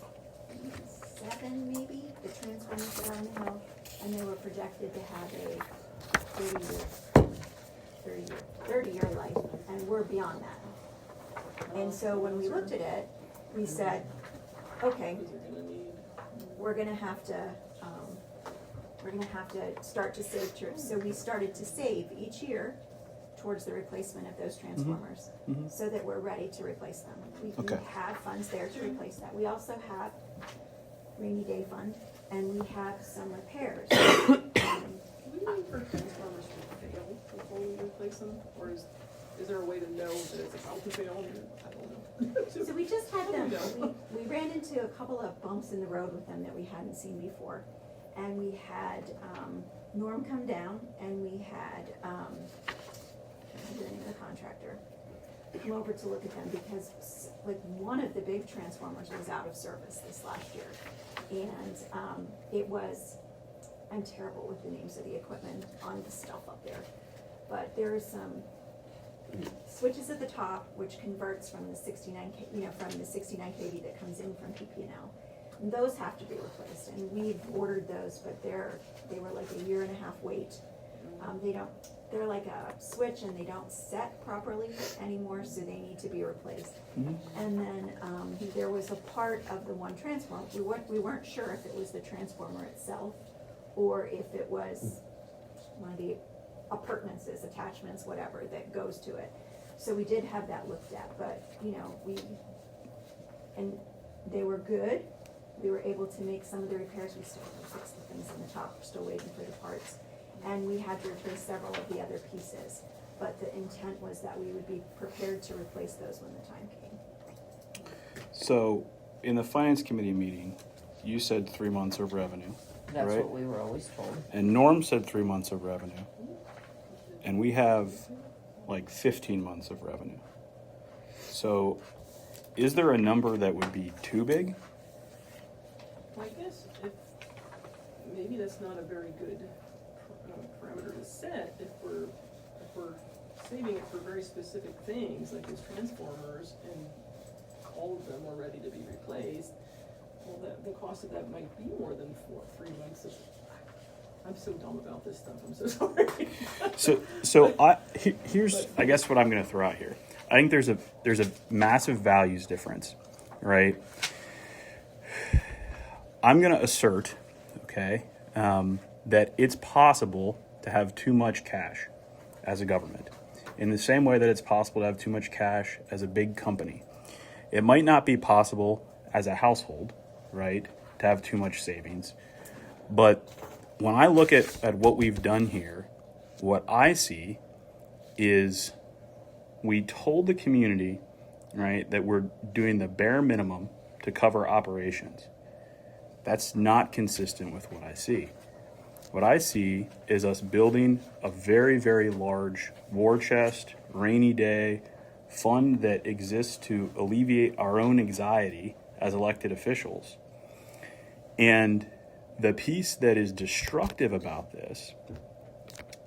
1997 maybe, the transformers that are on the hill, and they were projected to have a 30-year 30-year life, and we're beyond that. And so when we looked at it, we said, okay, Because you're gonna need, we're gonna have to start to save trips. So we started to save each year towards the replacement of those transformers, so that we're ready to replace them. We Okay. have funds there to replace that. We also have rainy day fund, and we have some repairs. do we wait for transformers to fail before we replace them? Or is there a way to know that it's about to fail? I don't know. So we just had them, There we we ran into a couple of bumps in the road with them that we hadn't seen before. And we had Norm come down, and we had, the name of the contractor, come over to look at them, because like one of the big transformers was out of service this last year. And it was, I'm terrible with the names of the equipment on the stuff up there, but there is some switches at the top, which converts from the 69 from the 69 kV that comes in from PP&L. And those have to be replaced, and we've ordered those, but they were like a 1.5 year wait. They're like a switch, and they don't set properly anymore, so they need to be replaced. And then there was a part of the one transformer, we weren't sure if it was the transformer itself, or if it was one of the appurtenances, attachments, whatever, that goes to it. So we did have that looked at, but, and they were good. We were able to make some of the repairs. We still haven't fixed the things on the top. We're still waiting for the parts. And we had to replace several of the other pieces. But the intent was that we would be prepared to replace those when the time came. So, in the finance committee meeting, you said 3 months of revenue, That's right? what we were always told. And Norm said 3 months of revenue. And we have like 15 months of revenue. So, is there a number that would be too big? I guess maybe that's not a very good parameter to set if we're saving it for very specific things like these transformers, and all of them are ready to be replaced. Well, the cost of that might be more than 3 months. I'm so dumb about this stuff. I'm so sorry. Here's I guess what I'm going to throw out here. I think there's a massive values difference, right? I'm going to assert, that it's possible to have too much cash as a government, in the same way that it's possible to have too much cash as a big company. It might not be possible as a household, right, to have too much savings. But when I look at what we've done here, what I see is we told the community, right, that we're doing the bare minimum to cover operations. That's not consistent with what I see. What I see is us building a very, very large war chest, rainy day fund that exists to alleviate our own anxiety as elected officials. And the piece that is destructive about this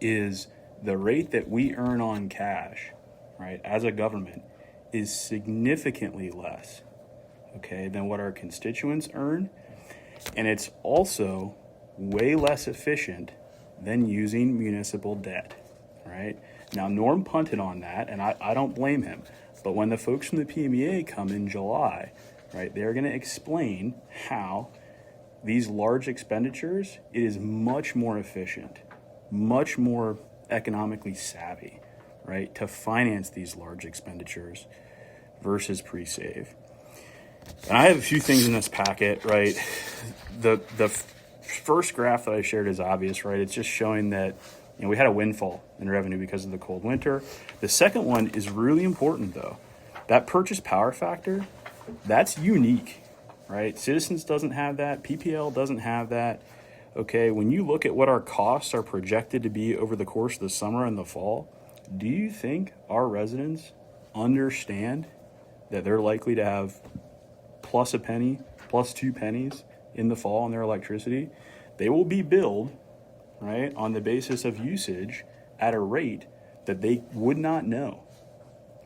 is the rate that we earn on cash, right, as a government is significantly less, than what our constituents earn. And it's also way less efficient than using municipal debt, right? Now, Norm punted on that, and I don't blame him. But when the folks from the PMEA come in July, right, they're going to explain how these large expenditures, it is much more efficient, much more economically savvy, right, to finance these large expenditures versus pre-save. And I have a few things in this packet, right? The first graph that I shared is obvious, right? It's just showing that we had a windfall in revenue because of the cold winter. The second one is really important, though. That purchase power factor, that's unique, right? Citizens doesn't have that. PPL doesn't have that. When you look at what our costs are projected to be over the course of the summer and the fall, do you think our residents understand that they're likely to have plus a penny, plus 2 pennies in the fall on their electricity? They will be billed, right, on the basis of usage at a rate that they would not know,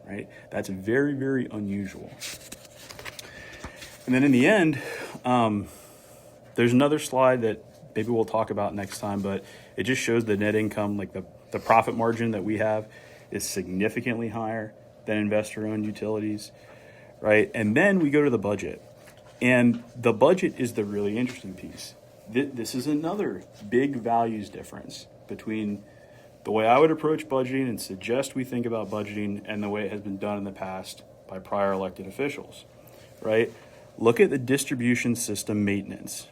right? That's very, very unusual. And then in the end, there's another slide that maybe we'll talk about next time, but it just shows the net income, like The profit margin that we have is significantly higher than investor-owned utilities, right? And then we go to the budget. And the budget is the really interesting piece. This is another big values difference between the way I would approach budgeting and suggest we think about budgeting and the way it has been done in the past by prior elected officials, right? Look at the distribution system maintenance,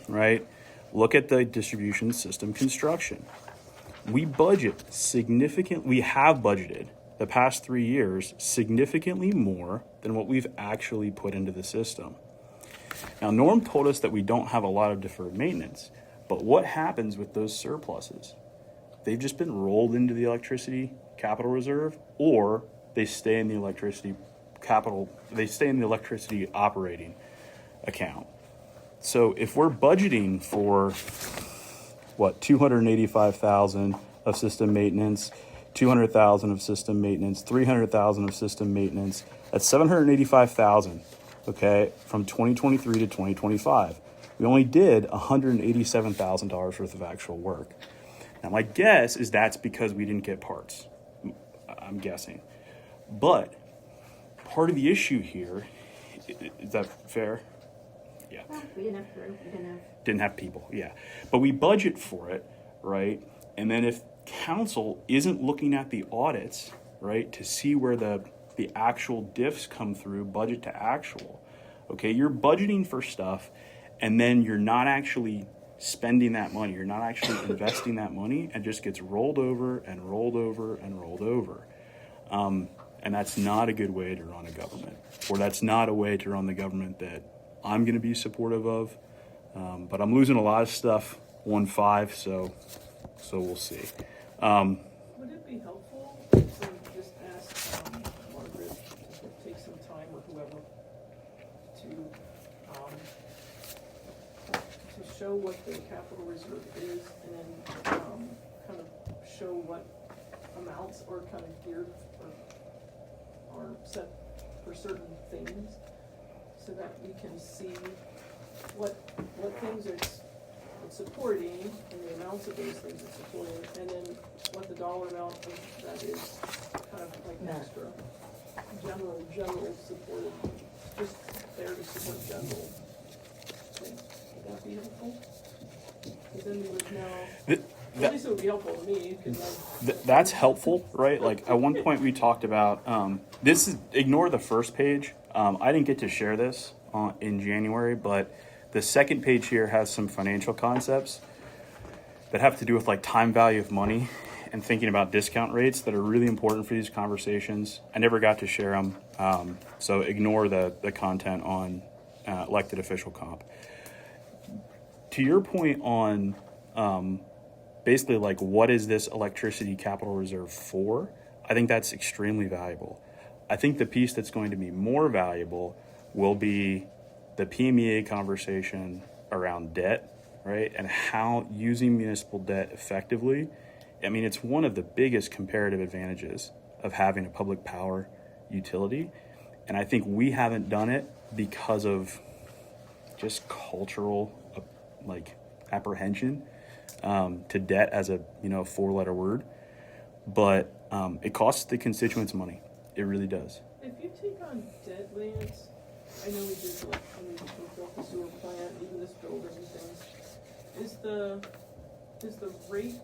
right? Look at the distribution system construction. We have budgeted the past 3 years significantly more than what we've actually put into the system. Now, Norm told us that we don't have a lot of deferred maintenance, but what happens with those surpluses? They've just been rolled into the electricity capital reserve, or they stay in the electricity operating account. So if we're budgeting for $285,000 of system maintenance, $200,000 of system maintenance, $300,000 of system maintenance, that's $785,000, okay, from 2023 to 2025. We only did $187,000 worth of actual work. Now, my guess is that's because we didn't get parts. I'm guessing. But part of the issue here, is that fair? Yeah. Well, we didn't have crew, Didn't have people, yeah. But we budget for it, right? And then if council isn't looking at the audits, right, to see where the actual diffs come through, budget to actual, okay, you're budgeting for stuff and then you're not actually spending that money. You're not actually investing that money, and just gets rolled over and rolled over and rolled over. And that's not a good way to run a government, or that's not a way to run the government that I'm going to be supportive of. But I'm losing a lot of stuff 1-5, so we'll see. Would it be helpful to just ask Margaret to take some time, or whoever, to show what the capital reserve is, and then kind of show what amounts are kind of geared or are set for certain things, so that we can see what things it's supporting and the amounts of those things it's supporting, and then what the dollar amount of that is, kind of like extra general support, just there to support general things. Would that be helpful? Because then we would know, at least it would be helpful to me, because That's helpful, right? Like at one point we talked about, ignore the first page. I didn't get to share this in January, but the second page here has some financial concepts that have to do with like time value of money and thinking about discount rates that are really important for these conversations. I never got to share them, so ignore the content on elected official comp. To your point on basically like what is this electricity capital reserve for, I think that's extremely valuable. I think the piece that's going to be more valuable will be the PMEA conversation around debt, right? And how using municipal debt effectively. I mean, it's one of the biggest comparative advantages of having a public power utility. And I think we haven't done it because of just cultural apprehension to debt as a 4-letter word. But it costs the constituents money. It really does. if you take on debt, Lance, I know we did like when we built the sewer plant, even this building and things. Is the rate,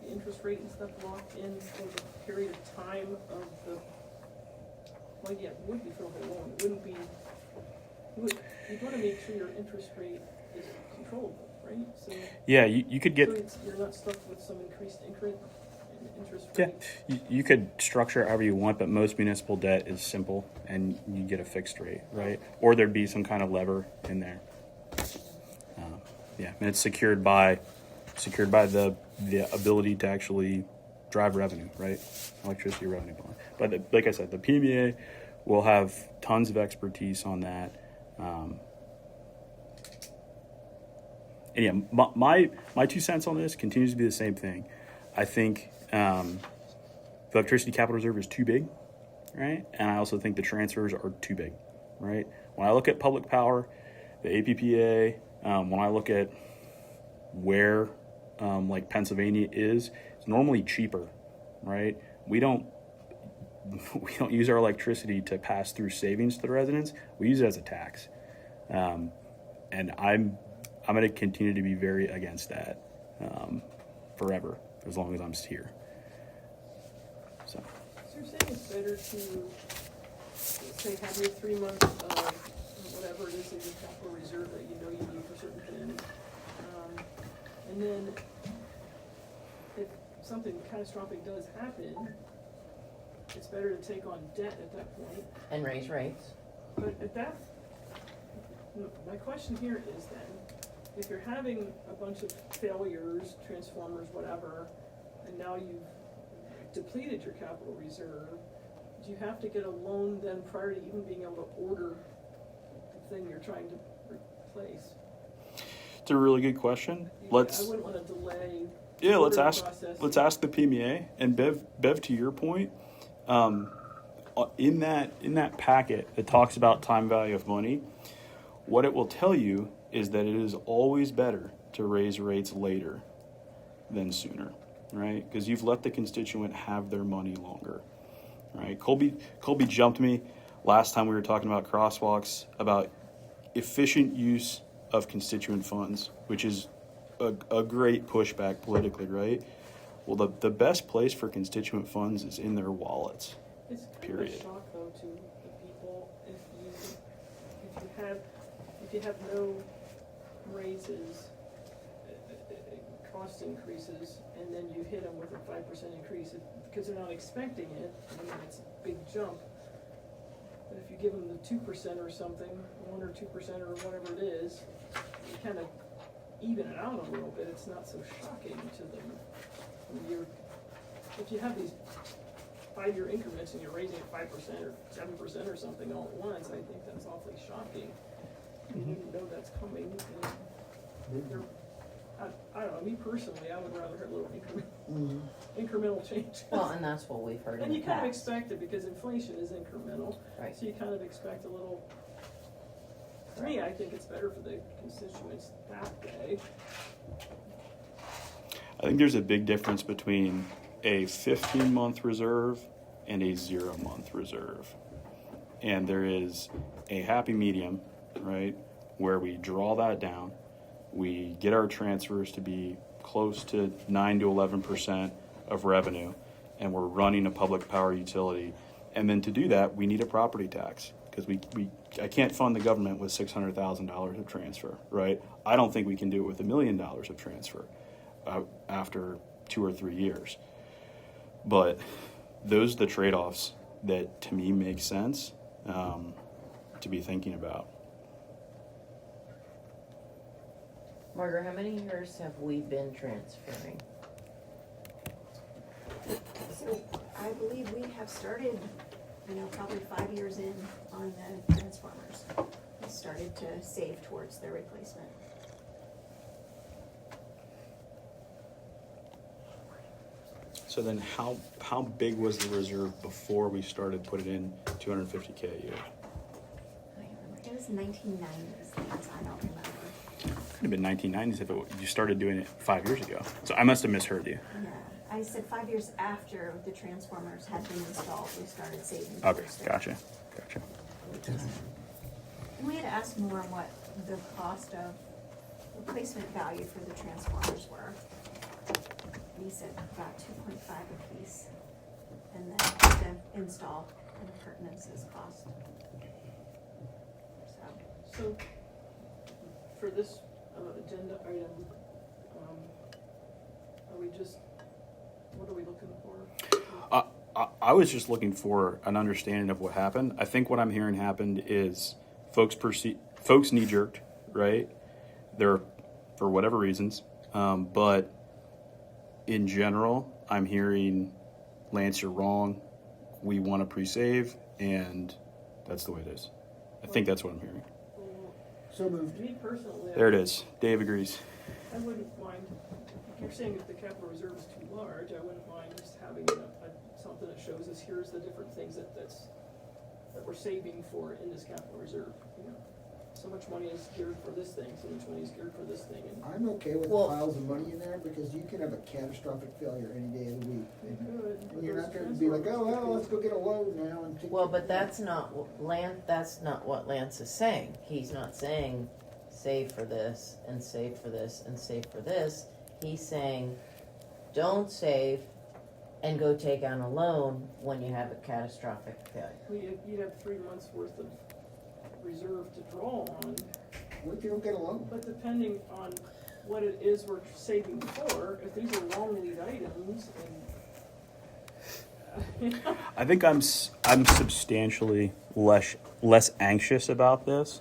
the interest rate and stuff locked in for the period of time of the? Well, yeah, it would be for the whole loan. It wouldn't be. You'd want to make sure your interest rate is controllable, right? So yeah, you could get. So you're not stuck with some increased interest Yeah, rate. you could structure it however you want, but most municipal debt is simple, and you get a fixed rate, right? Or there'd be some kind of lever in there. Yeah, and it's secured by the ability to actually drive revenue, right? Electricity revenue bond. But like I said, the PMEA will have tons of expertise on that. And yeah, my 2 cents on this continues to be the same thing. I think the electricity capital reserve is too big, right? And I also think the transfers are too big, right? When I look at public power, the APPA, when I look at where like Pennsylvania is, It's normally cheaper, right? We don't use our electricity to pass through savings to the residents. We use it as a tax. And I'm going to continue to be very against that forever, as long as I'm here. So you're saying it's better to, say, have your 3 months of whatever it is in your capital reserve that you know you need for certain things. And then if something catastrophic does happen, it's better to take on debt at that point. And raise rates. But at that, my question here is then, if you're having a bunch of failures, transformers, whatever, and now you've depleted your capital reserve, do you have to get a loan then prior to even being able to order the thing you're trying to replace? it's a really good question. I wouldn't want to delay. Yeah, let's ordering ask process. the PMEA. And Bev, to your point, in that packet that talks about time value of money, what it will tell you is that it is always better to raise rates later than sooner, right? Because you've let the constituent have their money longer, right? Colby jumped me last time we were talking about crosswalks, about efficient use of constituent funds, which is a great pushback politically, right? Well, the best place for constituent funds is in their wallets. It's kind Period. of a shock though to the people if you have no raises, cost increases, and then you hit them with a 5% increase because they're not expecting it. I mean, it's a big jump. But if you give them the 2% or something, 1 or 2% or whatever it is, you kind of even it out a little bit. It's not so shocking to them. I mean, if you have these 5-year increments and you're raising it 5% or 7% or something all at once, I think that's awfully shocking. You didn't know that's coming. And I don't know, me personally, I would rather have a little incremental change. Well, and that's what we've heard in And the you kind of past. expect it because inflation is incremental. Right. So you kind of expect a little, for me, I think it's better for the constituents that way. I think there's a big difference between a 15-month reserve and a 0-month reserve. And there is a happy medium, right, where we draw that down. We get our transfers to be close to 9 to 11% of revenue, and we're running a public power utility. And then to do that, we need a property tax, because I can't fund the government with $600,000 of transfer, right? I don't think we can do it with $1 million of transfer after 2 or 3 years. But those are the trade-offs that, to me, make sense to be thinking about. Margaret, how many years have we been transferring? So I believe we have started, probably 5 years in on the transformers. We started to save towards their replacement. So then how big was the reserve before we started putting in $250K a year? I don't remember. It was 1990s, things I don't remember. Could have been 1990s if you started doing it 5 years ago. So I must have misheard you. Yeah, I said 5 years after the transformers had been installed, we started saving. Okay, towards their gotcha. replacement. And we had asked more on what the cost of replacement value for the transformers were. And he said about 2.5 a piece, and then the install and appurtenances cost. So for this agenda item, what are we looking for? I was just looking for an understanding of what happened. I think what I'm hearing happened is folks knee-jerked, right? They're, for whatever reasons, but in general, I'm hearing, Lance, you're wrong. We want to pre-save, and that's the way it is. I think that's what I'm hearing. So moved. Me personally, There it is. Dave agrees. I wouldn't mind, if you're saying if the capital reserve is too large, I wouldn't mind just having something that shows us here's the different things that we're saving for in this capital reserve, so much money is geared for this thing, so much money is geared for this thing, and I'm okay with Well- piles of money in there because you can have a catastrophic failure any day of the week. good. And you're not gonna be like, oh, well, let's go get a load now and take. Well, but that's not what Lance is saying. He's not saying save for this and save for this and save for this. He's saying don't save and go take on a loan when you have a catastrophic failure. Well, you have 3 months worth of reserve to draw on, What if you don't get a loan? but depending on what it is we're saving for, if these are long lead items and. I think I'm substantially less anxious about this.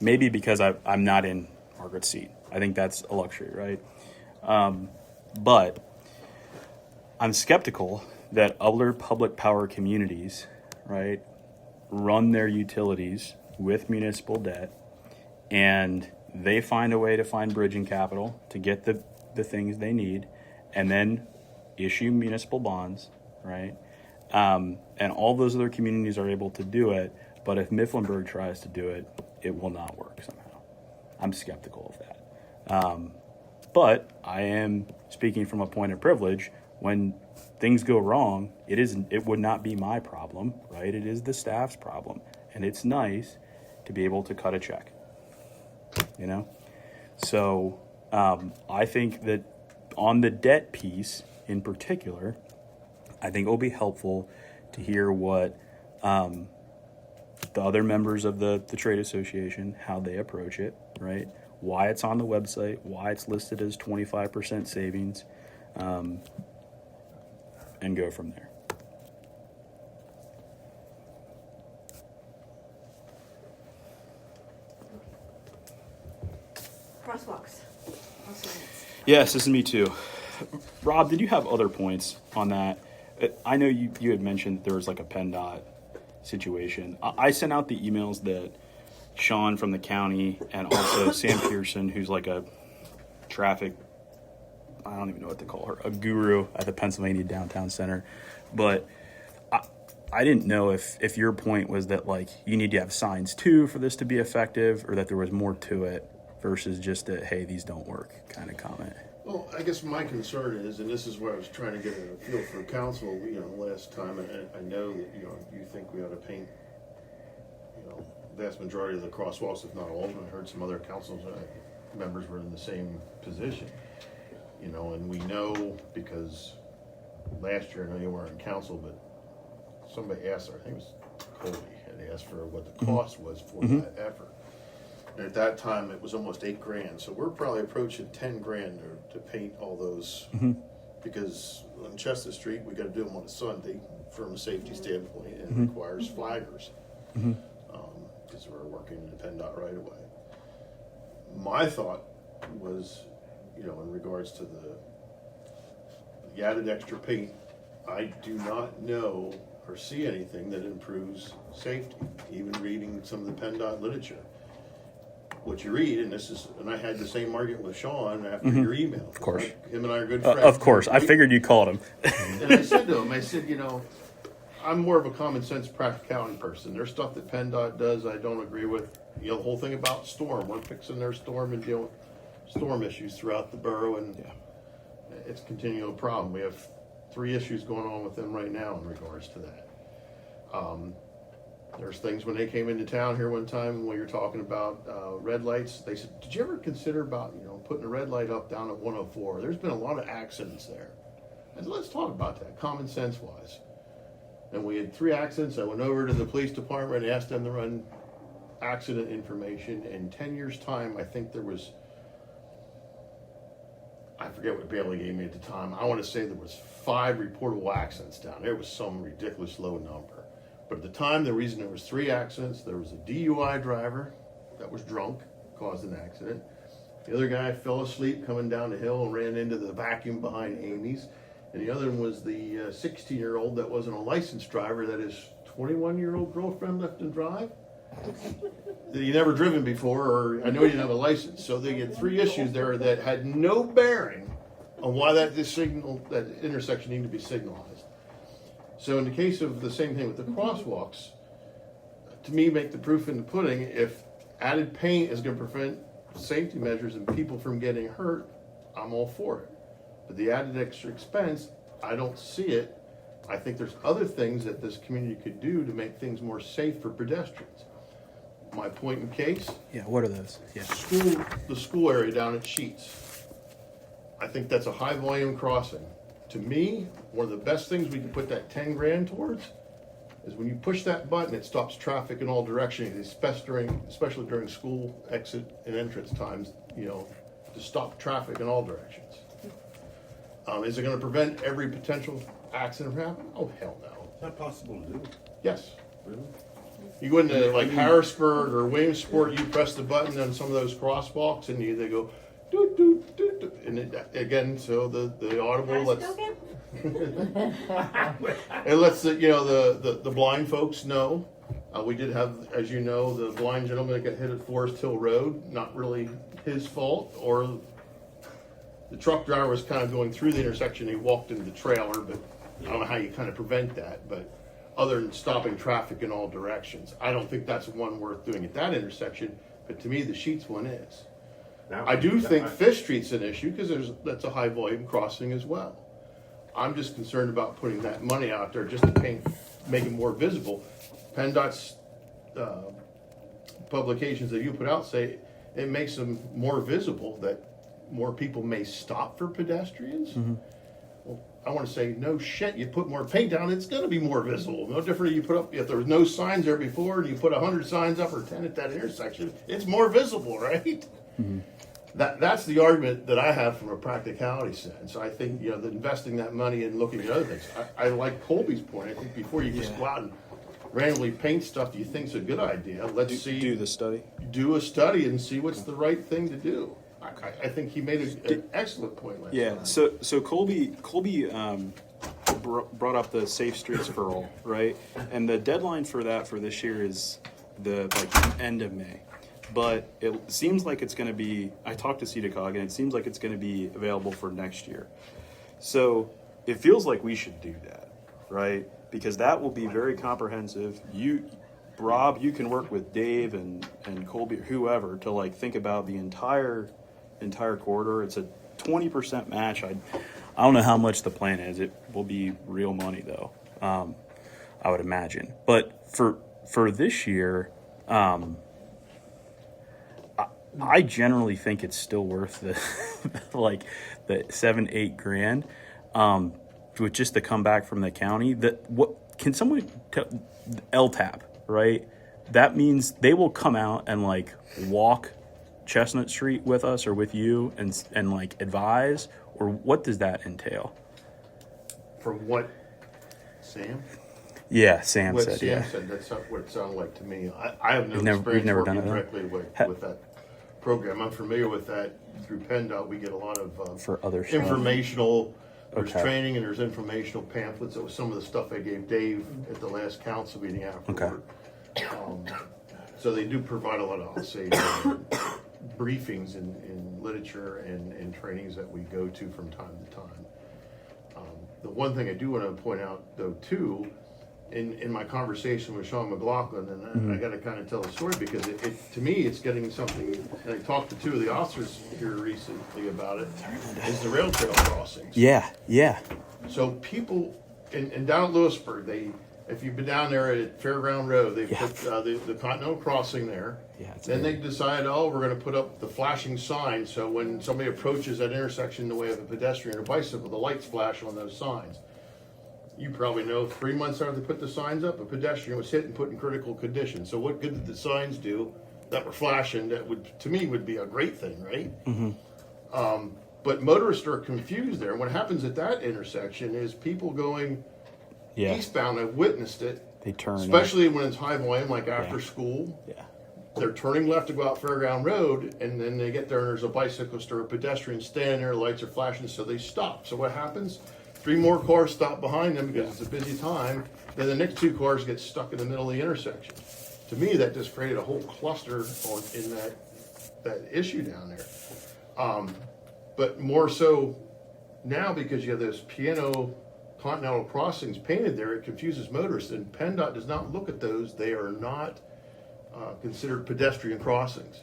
Maybe because I'm not in Margaret's seat. I think that's a luxury, right? But I'm skeptical that other public power communities, right, run their utilities with municipal debt, and they find a way to find bridging capital to get the things they need, and then issue municipal bonds, right? And all those other communities are able to do it, but if Mifflinburg tries to do it, it will not work somehow. I'm skeptical of that. But I am speaking from a point of privilege. When things go wrong, it would not be my problem, right? It is the staff's problem. And it's nice to be able to cut a check, you know? So I think that on the debt piece in particular, I think it will be helpful to hear what the other members of the trade association, how they approach it, right? Why it's on the website, why it's listed as 25% savings, and go from there. Crosswalks. Also, Yes, this is me too. Rob, did you have other points on that? I know you had mentioned there was like a PennDOT situation. I sent out the emails that Sean from the county and also Sam Pearson, who's like a traffic, I don't even know what to call her, a guru at the Pennsylvania Downtown Center. But I didn't know if your point was that like you need to have signs too for this to be effective, or that there was more to it versus just a, hey, these don't work kind of comment. Well, I guess my concern is, and this is where I was trying to get a feel for council, last time, and I know that, you think we ought to paint, vast majority of the crosswalks, if not all of them. I heard some other council members were in the same position, and we know because last year, I know you weren't in council, but somebody asked, I think it was Colby, had asked for what the cost was for that effort. And at that time, it was almost $8,000. So we're probably approaching $10,000 to paint all those, because on Chestnut Street, we got to do them on a Sunday from a safety standpoint, and it requires flaggers because we're working in the PennDOT right away. My thought was, in regards to the added extra paint, I do not know or see anything that improves safety, even reading some of the PennDOT literature. What you read, and I had the same argument with Sean after your email. Of course. Him and I are good friends. Of course. I figured you called him. And I said to him, I'm more of a common sense practicality person. There's stuff that PennDOT does I don't agree with. The whole thing about storm. We're fixing their storm and dealing with storm issues throughout the borough, and it's a continual problem. We have 3 issues going on with them right now in regards to that. There's things when they came into town here one time when you're talking about red lights. They said, "Did you ever consider about putting a red light up down at 104? There's been a lot of accidents there." I said, "Let's talk about that, common sense wise." And we had 3 accidents. I went over to the police department and asked them to run accident information. In 10 years' time, I think there was, I forget what Bailey gave me at the time. I want to say there was 5 reportable accidents down there. It was some ridiculous low number. But at the time, the reason there was 3 accidents, there was a DUI driver that was drunk, caused an accident. The other guy fell asleep coming down the hill and ran into the vacuum behind Amy's. And the other one was the 16-year-old that wasn't a licensed driver that his 21-year-old girlfriend left him drive. That he never driven before, or I know he didn't have a license. So they had 3 issues there that had no bearing on why that intersection needed to be signalized. So in the case of the same thing with the crosswalks, to me, make the proof in the pudding. If added paint is gonna prevent safety measures and people from getting hurt, I'm all for it. But the added extra expense, I don't see it. I think there's other things that this community could do to make things more safe for pedestrians. My point in case, Yeah, what are those? Yeah. the school area down at Sheets. I think that's a high volume crossing. To me, one of the best things we can put that 10 grand towards is when you push that button, it stops traffic in all directions, especially during school exit and entrance times, to stop traffic in all directions. Is it gonna prevent every potential accident from happening? Oh, hell no. Is that possible to do? Yes. Really? You go into like Harrisburg or Williamsport, you press the button on some of those crosswalks and they go doot, doot, doot, doot. And again, so the audible lets, it lets the blind folks know. We did have, as you know, the blind gentleman that got hit at Forest Hill Road, not really his fault, or the truck driver was kind of going through the intersection, he walked into the trailer, but I don't know how you kind of prevent that, but other than stopping traffic in all directions. I don't think that's one worth doing at that intersection, but to me, the Sheets one is. Now, I do think Fish Street's an issue because that's a high volume crossing as well. I'm just concerned about putting that money out there just to make it more visible. PennDOT's publications that you put out say it makes them more visible, that more people may stop for pedestrians. Mm-hmm. Well, I want to say, no shit, you put more paint down, it's going to be more visible. No different you put up, if there was no signs there before and you put 100 signs up or 10 at that intersection, it's more visible, right? Mm-hmm. That's the argument that I have from a practicality sense. I think, that investing that money and looking at other things. I like Colby's point. I think before you just go out and randomly paint stuff you think's a good idea, let's Do the study. do a study and see what's the right thing to do. I think he made an excellent point last Yeah. time. So Colby brought up the Safe Streets for All, right? And the deadline for that for this year is the end of May. But it seems like it's going to be. I talked to CDBG, and it seems like it's going to be available for next year. So it feels like we should do that, right? Because that will be very comprehensive. Rob, you can work with Dave and Colby or whoever to think about the entire corridor. It's a 20% match. I don't know how much the plan is. It will be real money though, I would imagine. But for this year, I generally think it's still worth the the 7-8 grand, with just to come back from the county. What can someone tell LTAP, right? That means they will come out and walk Chestnut Street with us or with you and advise, or what does that entail? From what Sam? Yeah, Sam What said. Sam Yeah. said, that's not what it sounded like to me. I have no You've never experience done working it, huh? directly with that program. I'm familiar with that through PennDOT. We get a lot of For other stuff. informational. There's Okay. training and there's informational pamphlets. That was some of the stuff I gave Dave at the last council meeting afterward. So they do provide a lot of, I'll say, briefings in literature and trainings that we go to from time to time. The one thing I do want to point out, though, too, in my conversation with Sean McLaughlin, and I got to kind of tell the story because it to me it's getting something. And I talked to two of the officers here recently about it. Is the rail trail crossings? Yeah. So people in down at Lewisburg, if you've been down there at Fairground Road, they put the Continental Crossing there. Yeah, it's Then they good. decide, we're going to put up the flashing sign, so when somebody approaches that intersection in the way of a pedestrian or bicycle, the lights flash on those signs. You probably know 3 months after they put the signs up, a pedestrian was hit and put in critical condition. So what good did the signs do that were flashing? That to me, would be a great thing, right? Mm-hmm. But motorists are confused there. And what happens at that intersection is people going eastbound. I've witnessed it. They turn, especially when it's high volume, like after school. Yeah. They're turning left to go out Fairground Road, and then they get there and there's a bicyclist or a pedestrian standing there, lights are flashing, so they stop. So what happens? 3 more cars stop behind them because it's a busy time. Then the next 2 cars get stuck in the middle of the intersection. To me, that just created a whole cluster in that issue down there. But more so now because you have those piano continental crossings painted there, it confuses motorists. And PennDOT does not look at those. They are not considered pedestrian crossings.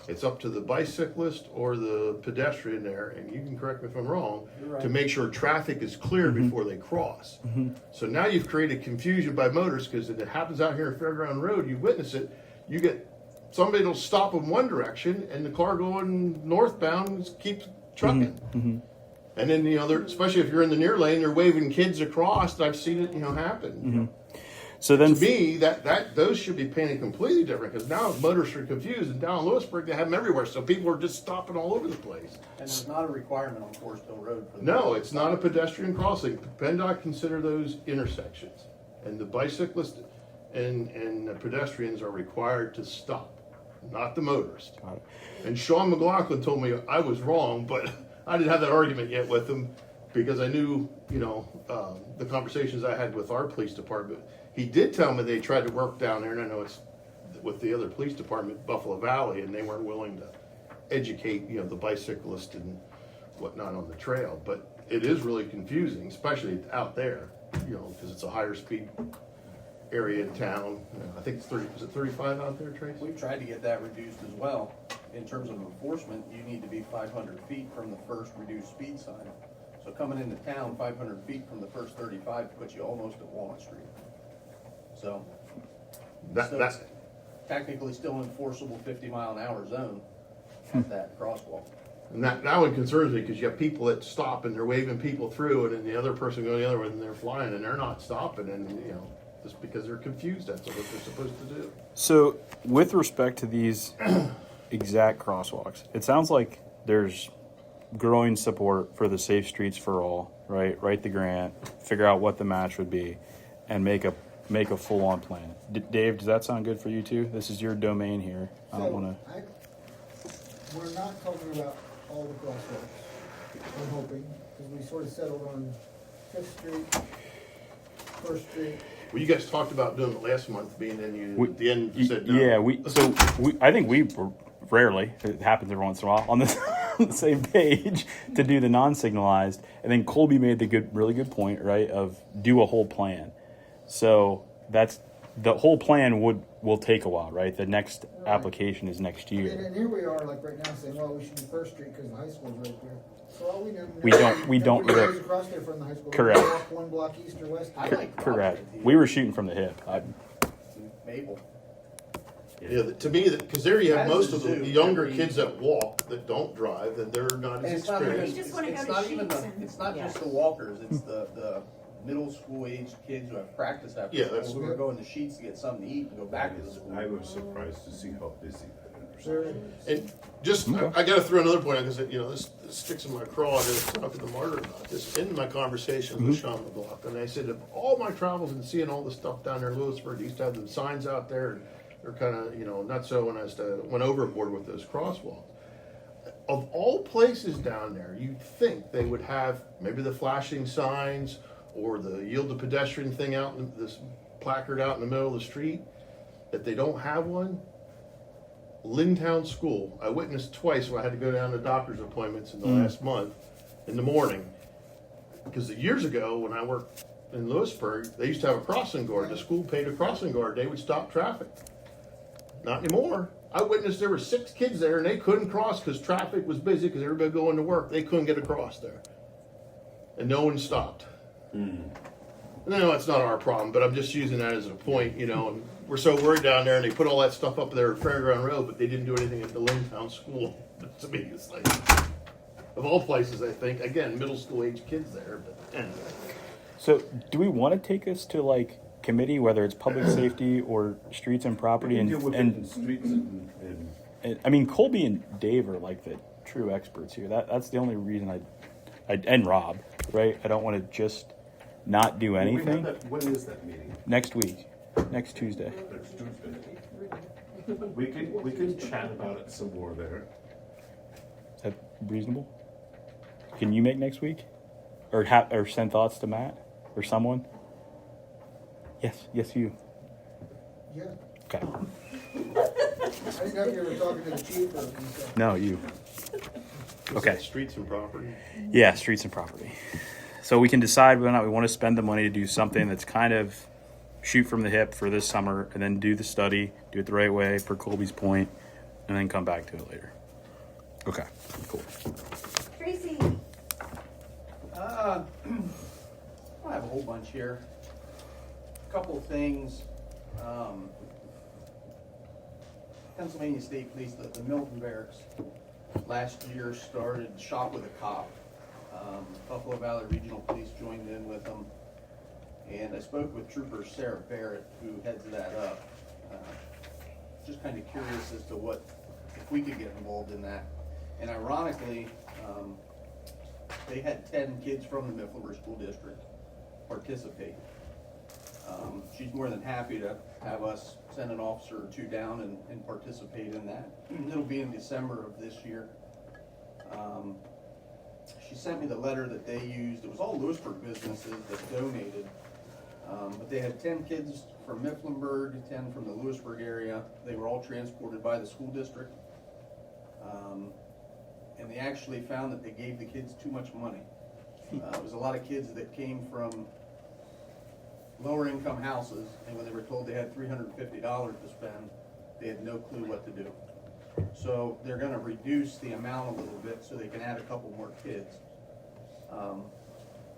It's up to the bicyclist or the pedestrian there, and you can correct me if I'm wrong, to make sure traffic is clear before they cross. So now you've created confusion by motorists, because if it happens out here at Fairground Road, you witness it, you get, somebody will stop in one direction and the car going northbound keeps trucking. And then the other, especially if you're in the near lane, they're waving kids across. I've seen it, happen. So then, To me, that those should be painted completely different, because now motorists are confused, and down in Lewisburg they have them everywhere, so people are just stopping all over the place. And there's not a requirement on Forest Hill Road for the. No, it's not a pedestrian crossing. PennDOT consider those intersections, and the bicyclists and the pedestrians are required to stop, not the motorist. got it. And Sean McLaughlin told me I was wrong, but I didn't have that argument yet with him, because I knew, the conversations I had with our police department. He did tell me they tried to work down there, and I know it's with the other police department, Buffalo Valley, and they weren't willing to educate, the bicyclist and whatnot on the trail. But it is really confusing, especially out there, because it's a higher speed area in town. I think it's 30, is it 35 out there, Trace? We've tried to get that reduced as well. In terms of enforcement, you need to be 500 feet from the first reduced speed sign. So coming into town, 500 feet from the first 35 puts you almost at Walnut Street. So it's technically still enforceable 50-mile-an-hour zone at that crosswalk. And that one concerns me, because you have people that stop and they're waving people through, and then the other person going the other way and they're flying and they're not stopping, and just because they're confused, that's what they're supposed to do. So with respect to these exact crosswalks, it sounds like there's growing support for the Safe Streets for All, right? Write the grant, figure out what the match would be, and make a full-on plan. Dave, does that sound good for you too? This is your domain here. I don't want to. We're not talking about all the crosswalks, I'm hoping, because we sort of settled on 5th Street, 1st Street. Well, you guys talked about doing it last month, being in you at the end you said no. Yeah, I think we rarely, it happens every once in a while, on the same page to do the non-signalized, and then Colby made the really good point, right, of do a whole plan. So that's the whole plan will take a while, right? The next application is next year. And here we are, like right now, saying, well, we should do 1st Street because the high school's right there. So all we know, We don't nobody goes across there from the high school. Correct. We walk one block east or west. I like Correct. Providence. We were shooting from the hip. Mabel. Yeah, to me, because there you have That is most of a the zoo. younger kids that walk, that don't drive, and they're not And as it's not even, experienced. You just wanna it's go to not even Sheets the, and- it's not Yeah. just the walkers, it's the middle school aged kids who have practiced after Yeah, that's- school, who are going to Sheets to get something to eat and go back to the school. I was surprised to see how busy that intersection is. And just, I got to throw another point out, because this sticks in my craw. I was talking to Margaret about this in my conversation with Sean McLaughlin. And I said, of all my travels and seeing all the stuff down there in Lewisburg, they used to have the signs out there, and they're kind of, not so when I went overboard with those crosswalks. Of all places down there, you'd think they would have maybe the flashing signs or the yield to pedestrian thing out in this placard out in the middle of the street. That they don't have one. Lintown School, I witnessed twice when I had to go down to doctor's appointments in the last month in the morning. Because years ago, when I worked in Lewisburg, they used to have a crossing guard. The school paid a crossing guard. They would stop traffic. Not anymore. I witnessed there were 6 kids there and they couldn't cross because traffic was busy, because everybody going to work. They couldn't get across there. And no one stopped. No, it's not our problem, but I'm just using that as a point, and we're so worried down there, and they put all that stuff up there at Fairground Road, but they didn't do anything at the Lintown School. To me, it's like, of all places, I think, again, middle school age kids there, but anyway. So do we want to take this to committee, whether it's public safety or streets and property, We can deal with it in and streets and I mean Colby and Dave are the true experts here. That's the only reason I and Rob, right? I don't want to just not do anything. When is that meeting? Next week, next Tuesday. Next Tuesday. We can chat about it some more there. Is that reasonable? Can you make next week, or send thoughts to Matt or someone? Yes, you. Yeah. Okay. I didn't know if you were talking to the chief or something. No, you. Okay. Streets and property. Yeah, streets and property. So we can decide whether or not we want to spend the money to do something that's kind of shoot from the hip for this summer and then do the study, do it the right way for Colby's point, and then come back to it later. Okay, cool. Tracy, I have a whole bunch here. Couple of things. Pennsylvania State Police, the Milton Barracks, last year started Shop with a Cop. Buffalo Valley Regional Police joined in with them. And I spoke with Trooper Sarah Barrett, who heads that up. Just kind of curious as to what, if we could get involved in that. And ironically, they had 10 kids from the Mifflinburg School District participate. She's more than happy to have us send an officer or two down and participate in that. It'll be in December of this year. She sent me the letter that they used. It was all Lewisburg businesses that donated. But they had 10 kids from Mifflinburg, 10 from the Lewisburg area. They were all transported by the school district. And they actually found that they gave the kids too much money. It was a lot of kids that came from lower income houses, and when they were told they had $350 to spend, they had no clue what to do. So they're gonna reduce the amount a little bit so they can add a couple more kids.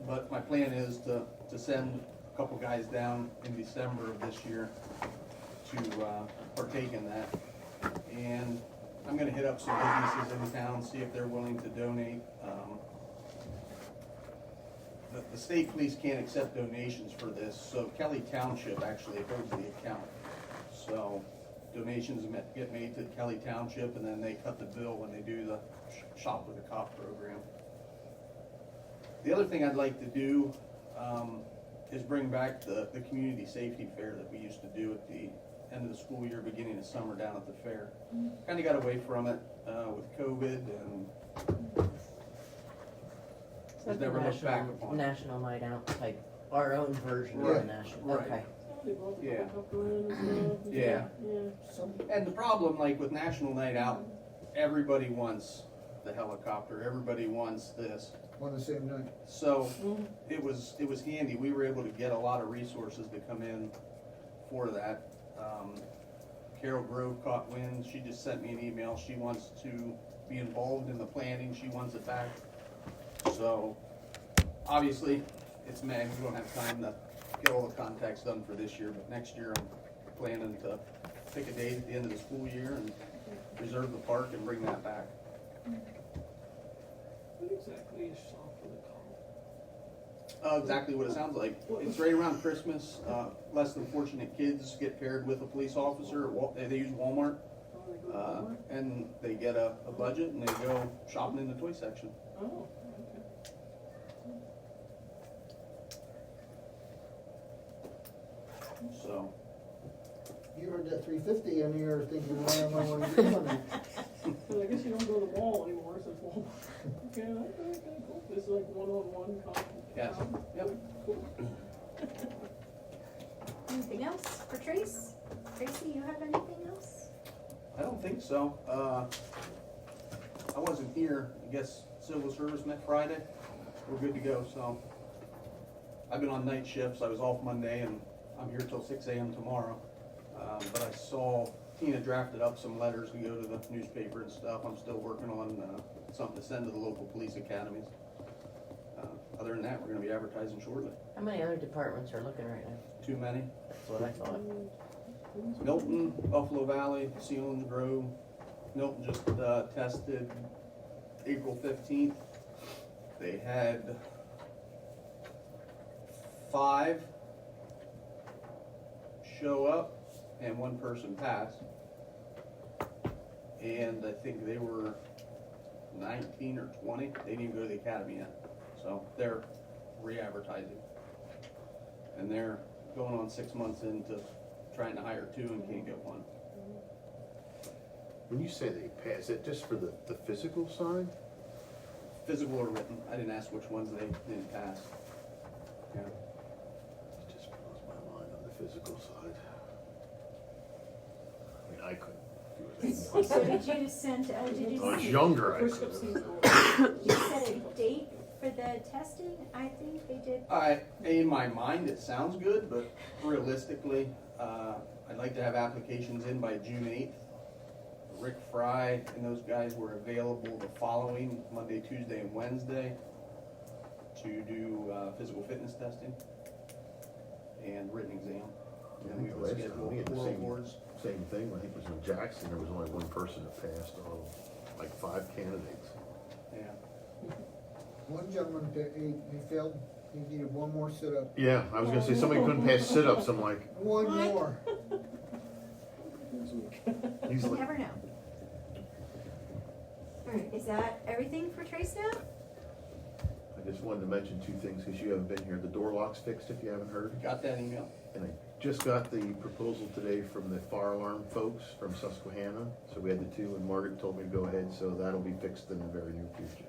But my plan is to send a couple guys down in December of this year to partake in that. And I'm gonna hit up some businesses in town, see if they're willing to donate. The state police can't accept donations for this, so Kelly Township actually holds the account. So donations get made to Kelly Township, and then they cut the bill when they do the Shop with a Cop program. The other thing I'd like to do is bring back the community safety fair that we used to do at the end of the school year, beginning of summer down at the fair. Kind of got away from it with COVID and was never looked back upon. National night out, like our own version of Right. the national. Right. Okay. They brought the Yeah. cup around and stuff. Yeah. Some, And the problem, like with National Night Out, everybody wants the helicopter, everybody wants this. on the same night. So it was handy. We were able to get a lot of resources to come in for that. Carol Grove caught wind. She just sent me an email. She wants to be involved in the planning. She wants it back. So obviously it's May. We don't have time to get all the contacts done for this year, but next year I'm planning to pick a date at the end of the school year and reserve the park and bring that back. What exactly is Shop with a Cop? Exactly what it sounds like. It's right around Christmas. Less than fortunate kids get paired with a police officer. They use Walmart, Oh, they go to Walmart? and they get a budget and they go shopping in the toy section. Oh, okay. So, You heard that 350 and you're thinking, why am I want to do money? But I guess you don't go to the mall anymore, so it's Walmart. Okay, cool. This is like one-on-one cop. yes, yep. Cool. anything else for Trace? Tracy, you have anything else? I don't think so. I wasn't here. I guess civil service met Friday. We're good to go, so. I've been on night shifts. I was off Monday and I'm here till 6 a.m. tomorrow. But I saw Tina drafted up some letters to go to the newspaper and stuff. I'm still working on something to send to the local police academies. Other than that, we're gonna be advertising shortly. How many other departments are looking right now? Too many. That's what I thought. Milton, Buffalo Valley, Sealands Grove. Milton just tested April 15th. They had 5 show up and 1 person pass. And I think they were 19 or 20. They didn't even go to the academy yet. So they're re-advertising. And they're going on 6 months into trying to hire 2 and can't get 1. When you say they pass, is it just for the physical side? Physical or written. I didn't ask which ones they didn't pass. Yeah. It just blows my mind on the physical side. I mean, I couldn't do it. So did you send, When I was younger, I First step could. seems you set a date for the testing, I think they did. In my mind, it sounds good, but realistically, I'd like to have applications in by June 8th. Rick Fry and those guys were available the following Monday, Tuesday, and Wednesday to do physical fitness testing and written exam. I And we think the would last time schedule we had the oral same, boards. same thing, I think it was in Jackson, there was only one person that passed, like 5 candidates. Yeah. One gentleman, he failed, he needed one more sit-up. Yeah, I was gonna say, somebody couldn't pass sit-ups, I'm like, One What? more. he's You like, never know. Alright, is that everything for Trace now? I just wanted to mention 2 things, because you haven't been here, the door lock's fixed if you haven't heard. Got that email? And I just got the proposal today from the fire alarm folks from Susquehanna, so we had the 2, and Margaret told me to go ahead, so that'll be fixed in the very near future.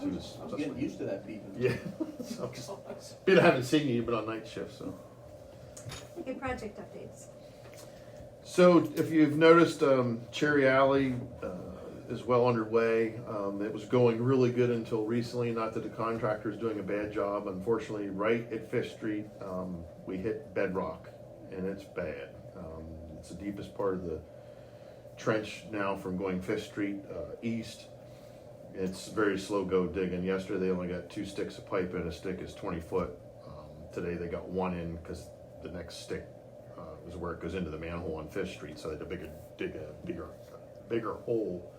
I was getting used to that beeping. Yeah, so, I haven't seen you, you've been on night shift, so. Okay, project updates. So if you've noticed, Cherry Alley is well underway. It was going really good until recently, not that the contractor's doing a bad job. Unfortunately, right at Fifth Street, we hit bedrock, and it's bad. It's the deepest part of the trench now from going Fifth Street east. It's very slow go digging. Yesterday they only got 2 sticks of pipe in. A stick is 20 foot. Today they got 1 in because the next stick is where it goes into the manhole on Fifth Street. So they had to dig a bigger hole.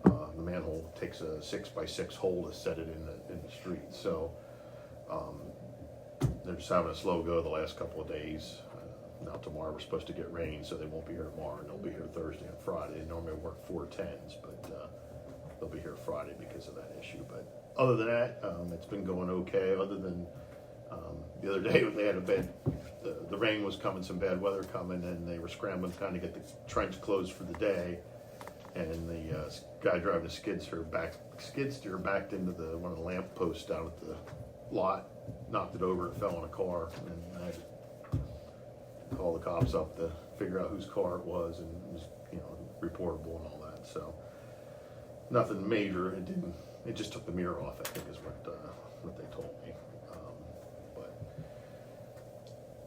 The manhole takes a 6x6 hole to set it in the street. So they're just having a slow go the last couple of days. Now tomorrow we're supposed to get rain, so they won't be here tomorrow. And they'll be here Thursday and Friday. They normally work 4/10s, but they'll be here Friday because of that issue. But other than that, it's been going okay. Other than the other day they had the rain was coming, some bad weather coming, and they were scrambling to kind of get the trench closed for the day. And the guy driving a skid steer backed into one of the lamp posts down at the lot, knocked it over, it fell in a car, and I had to call the cops up to figure out whose car it was, and it was, reportable and all that. So nothing major. It just took the mirror off, I think, is what they told me.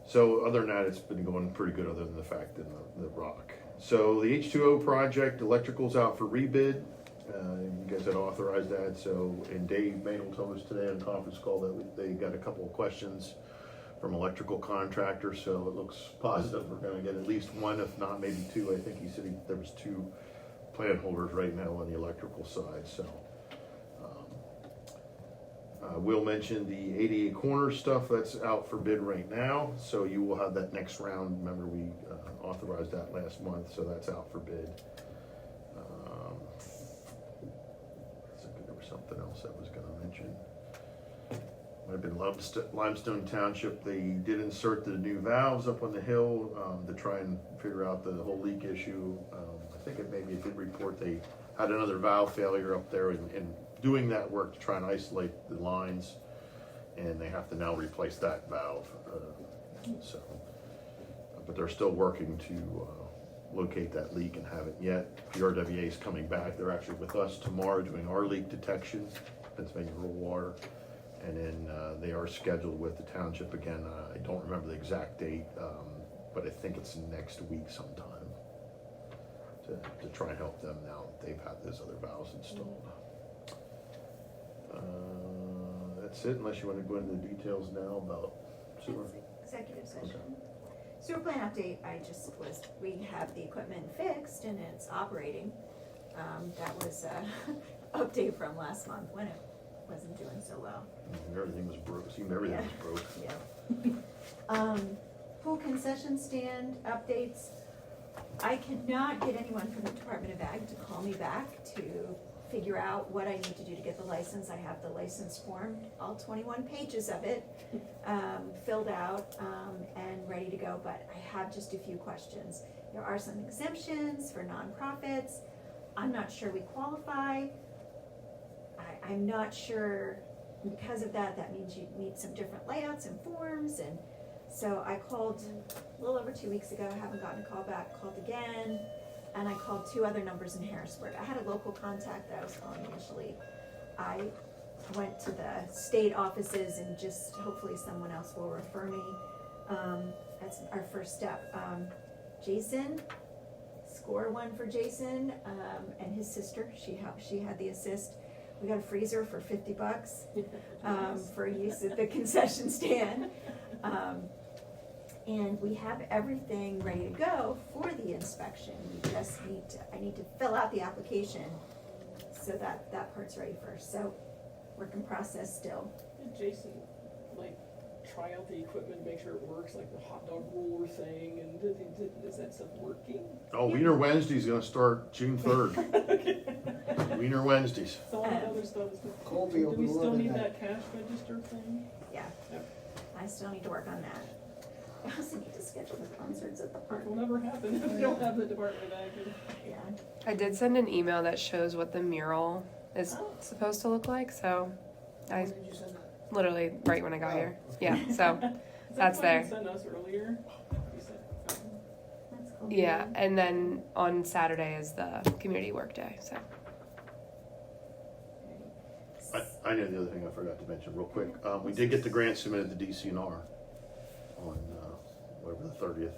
So other than that, it's been going pretty good, other than the fact that the rock. So the H2O project, electrical's out for rebid. You guys had authorized that. So, and Dave Manuel told us today on a conference call that they got a couple of questions from electrical contractors. So it looks positive. We're going to get at least 1, if not maybe 2. I think he said there was 2 plan holders right now on the electrical side. So Will mentioned the 88 corner stuff that's out for bid right now. So you will have that next round. Remember, we authorized that last month, so that's out for bid. I think there was something else I was going to mention. Might have been Limestone Township. They did insert the new valves up on the hill to try and figure out the whole leak issue. I think it did report they had another valve failure up there, and doing that work to try and isolate the lines, and they have to now replace that valve. But they're still working to locate that leak and haven't yet. PRWA is coming back. They're actually with us tomorrow doing our leak detection, Pennsylvania Rural Water, and then they are scheduled with the township again. I don't remember the exact date, but I think it's next week sometime to try and help them now that they've had those other valves installed. That's it, unless you want to go into the details now about sewer. Executive session. Okay. Sewer plan update, we have the equipment fixed and it's operating. That was a update from last month when it wasn't doing so well. Everything was broke. Seemed everything was broke. Yeah. Pool concession stand updates. I cannot get anyone from the Department of Ag to call me back to figure out what I need to do to get the license. I have the license form, all 21 pages of it, filled out and ready to go, but I have just a few questions. There are some exemptions for nonprofits. I'm not sure we qualify. I'm not sure, because of that means you need some different layouts and forms, and so I called a little over 2 weeks ago, haven't gotten a call back, called again, and I called 2 other numbers in Harrisburg. I had a local contact that I was calling initially. I went to the state offices and just hopefully someone else will refer me. That's our first step. Jason, score one for Jason, and his sister, she had the assist. We got a freezer for $50, for use at the concession stand. And we have everything ready to go for the inspection. We just I need to fill out the application so that part's ready first. So, work in process still. Did Jason, like, try out the equipment, make sure it works, like the hot dog roller thing, and is that stuff working? Oh, Wiener Wednesday's gonna start June 3rd. Wiener Wednesdays. So all the other stuff is, Colby will do we be still loving need that. that cash register thing? Yeah, Yep. I still need to work on that. I also need to schedule the concerts at the park. It will never happen if we don't have the department active. Yeah. I did send an email that shows what the mural is supposed to look like, so I When did you send that? literally right when I got here. Yeah, so Is that That's what there. you sent us earlier? You said, That's cool. yeah, and then on Saturday is the community work day. So I know the other thing I forgot to mention real quick. We did get the grant submitted to DCNR on whatever the 30th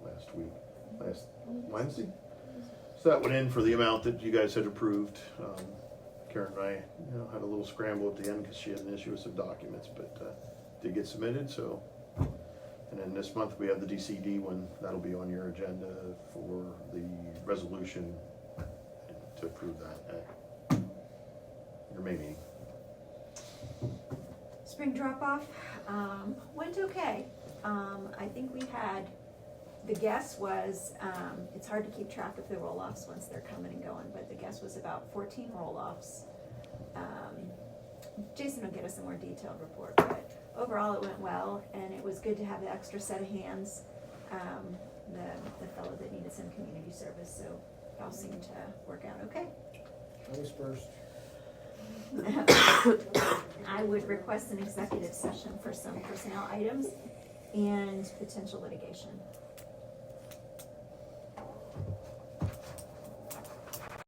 last Wednesday. So that went in for the amount that you guys had approved. Karen and I, had a little scramble at the end because she had an issue with some documents, but did get submitted. So, and then this month we have the DCD one. That'll be on your agenda for the resolution to approve that at your May meeting. Spring drop-off went okay. I think we had, the guess was, it's hard to keep track of the roll-offs once they're coming and going, but the guess was about 14 roll-offs. Jason will get us a more detailed report, but overall it went well, and it was good to have the extra set of hands. The fellow that needed some community service, so it all seemed to work out okay. I was first. I would request an executive session for some personnel items and potential litigation.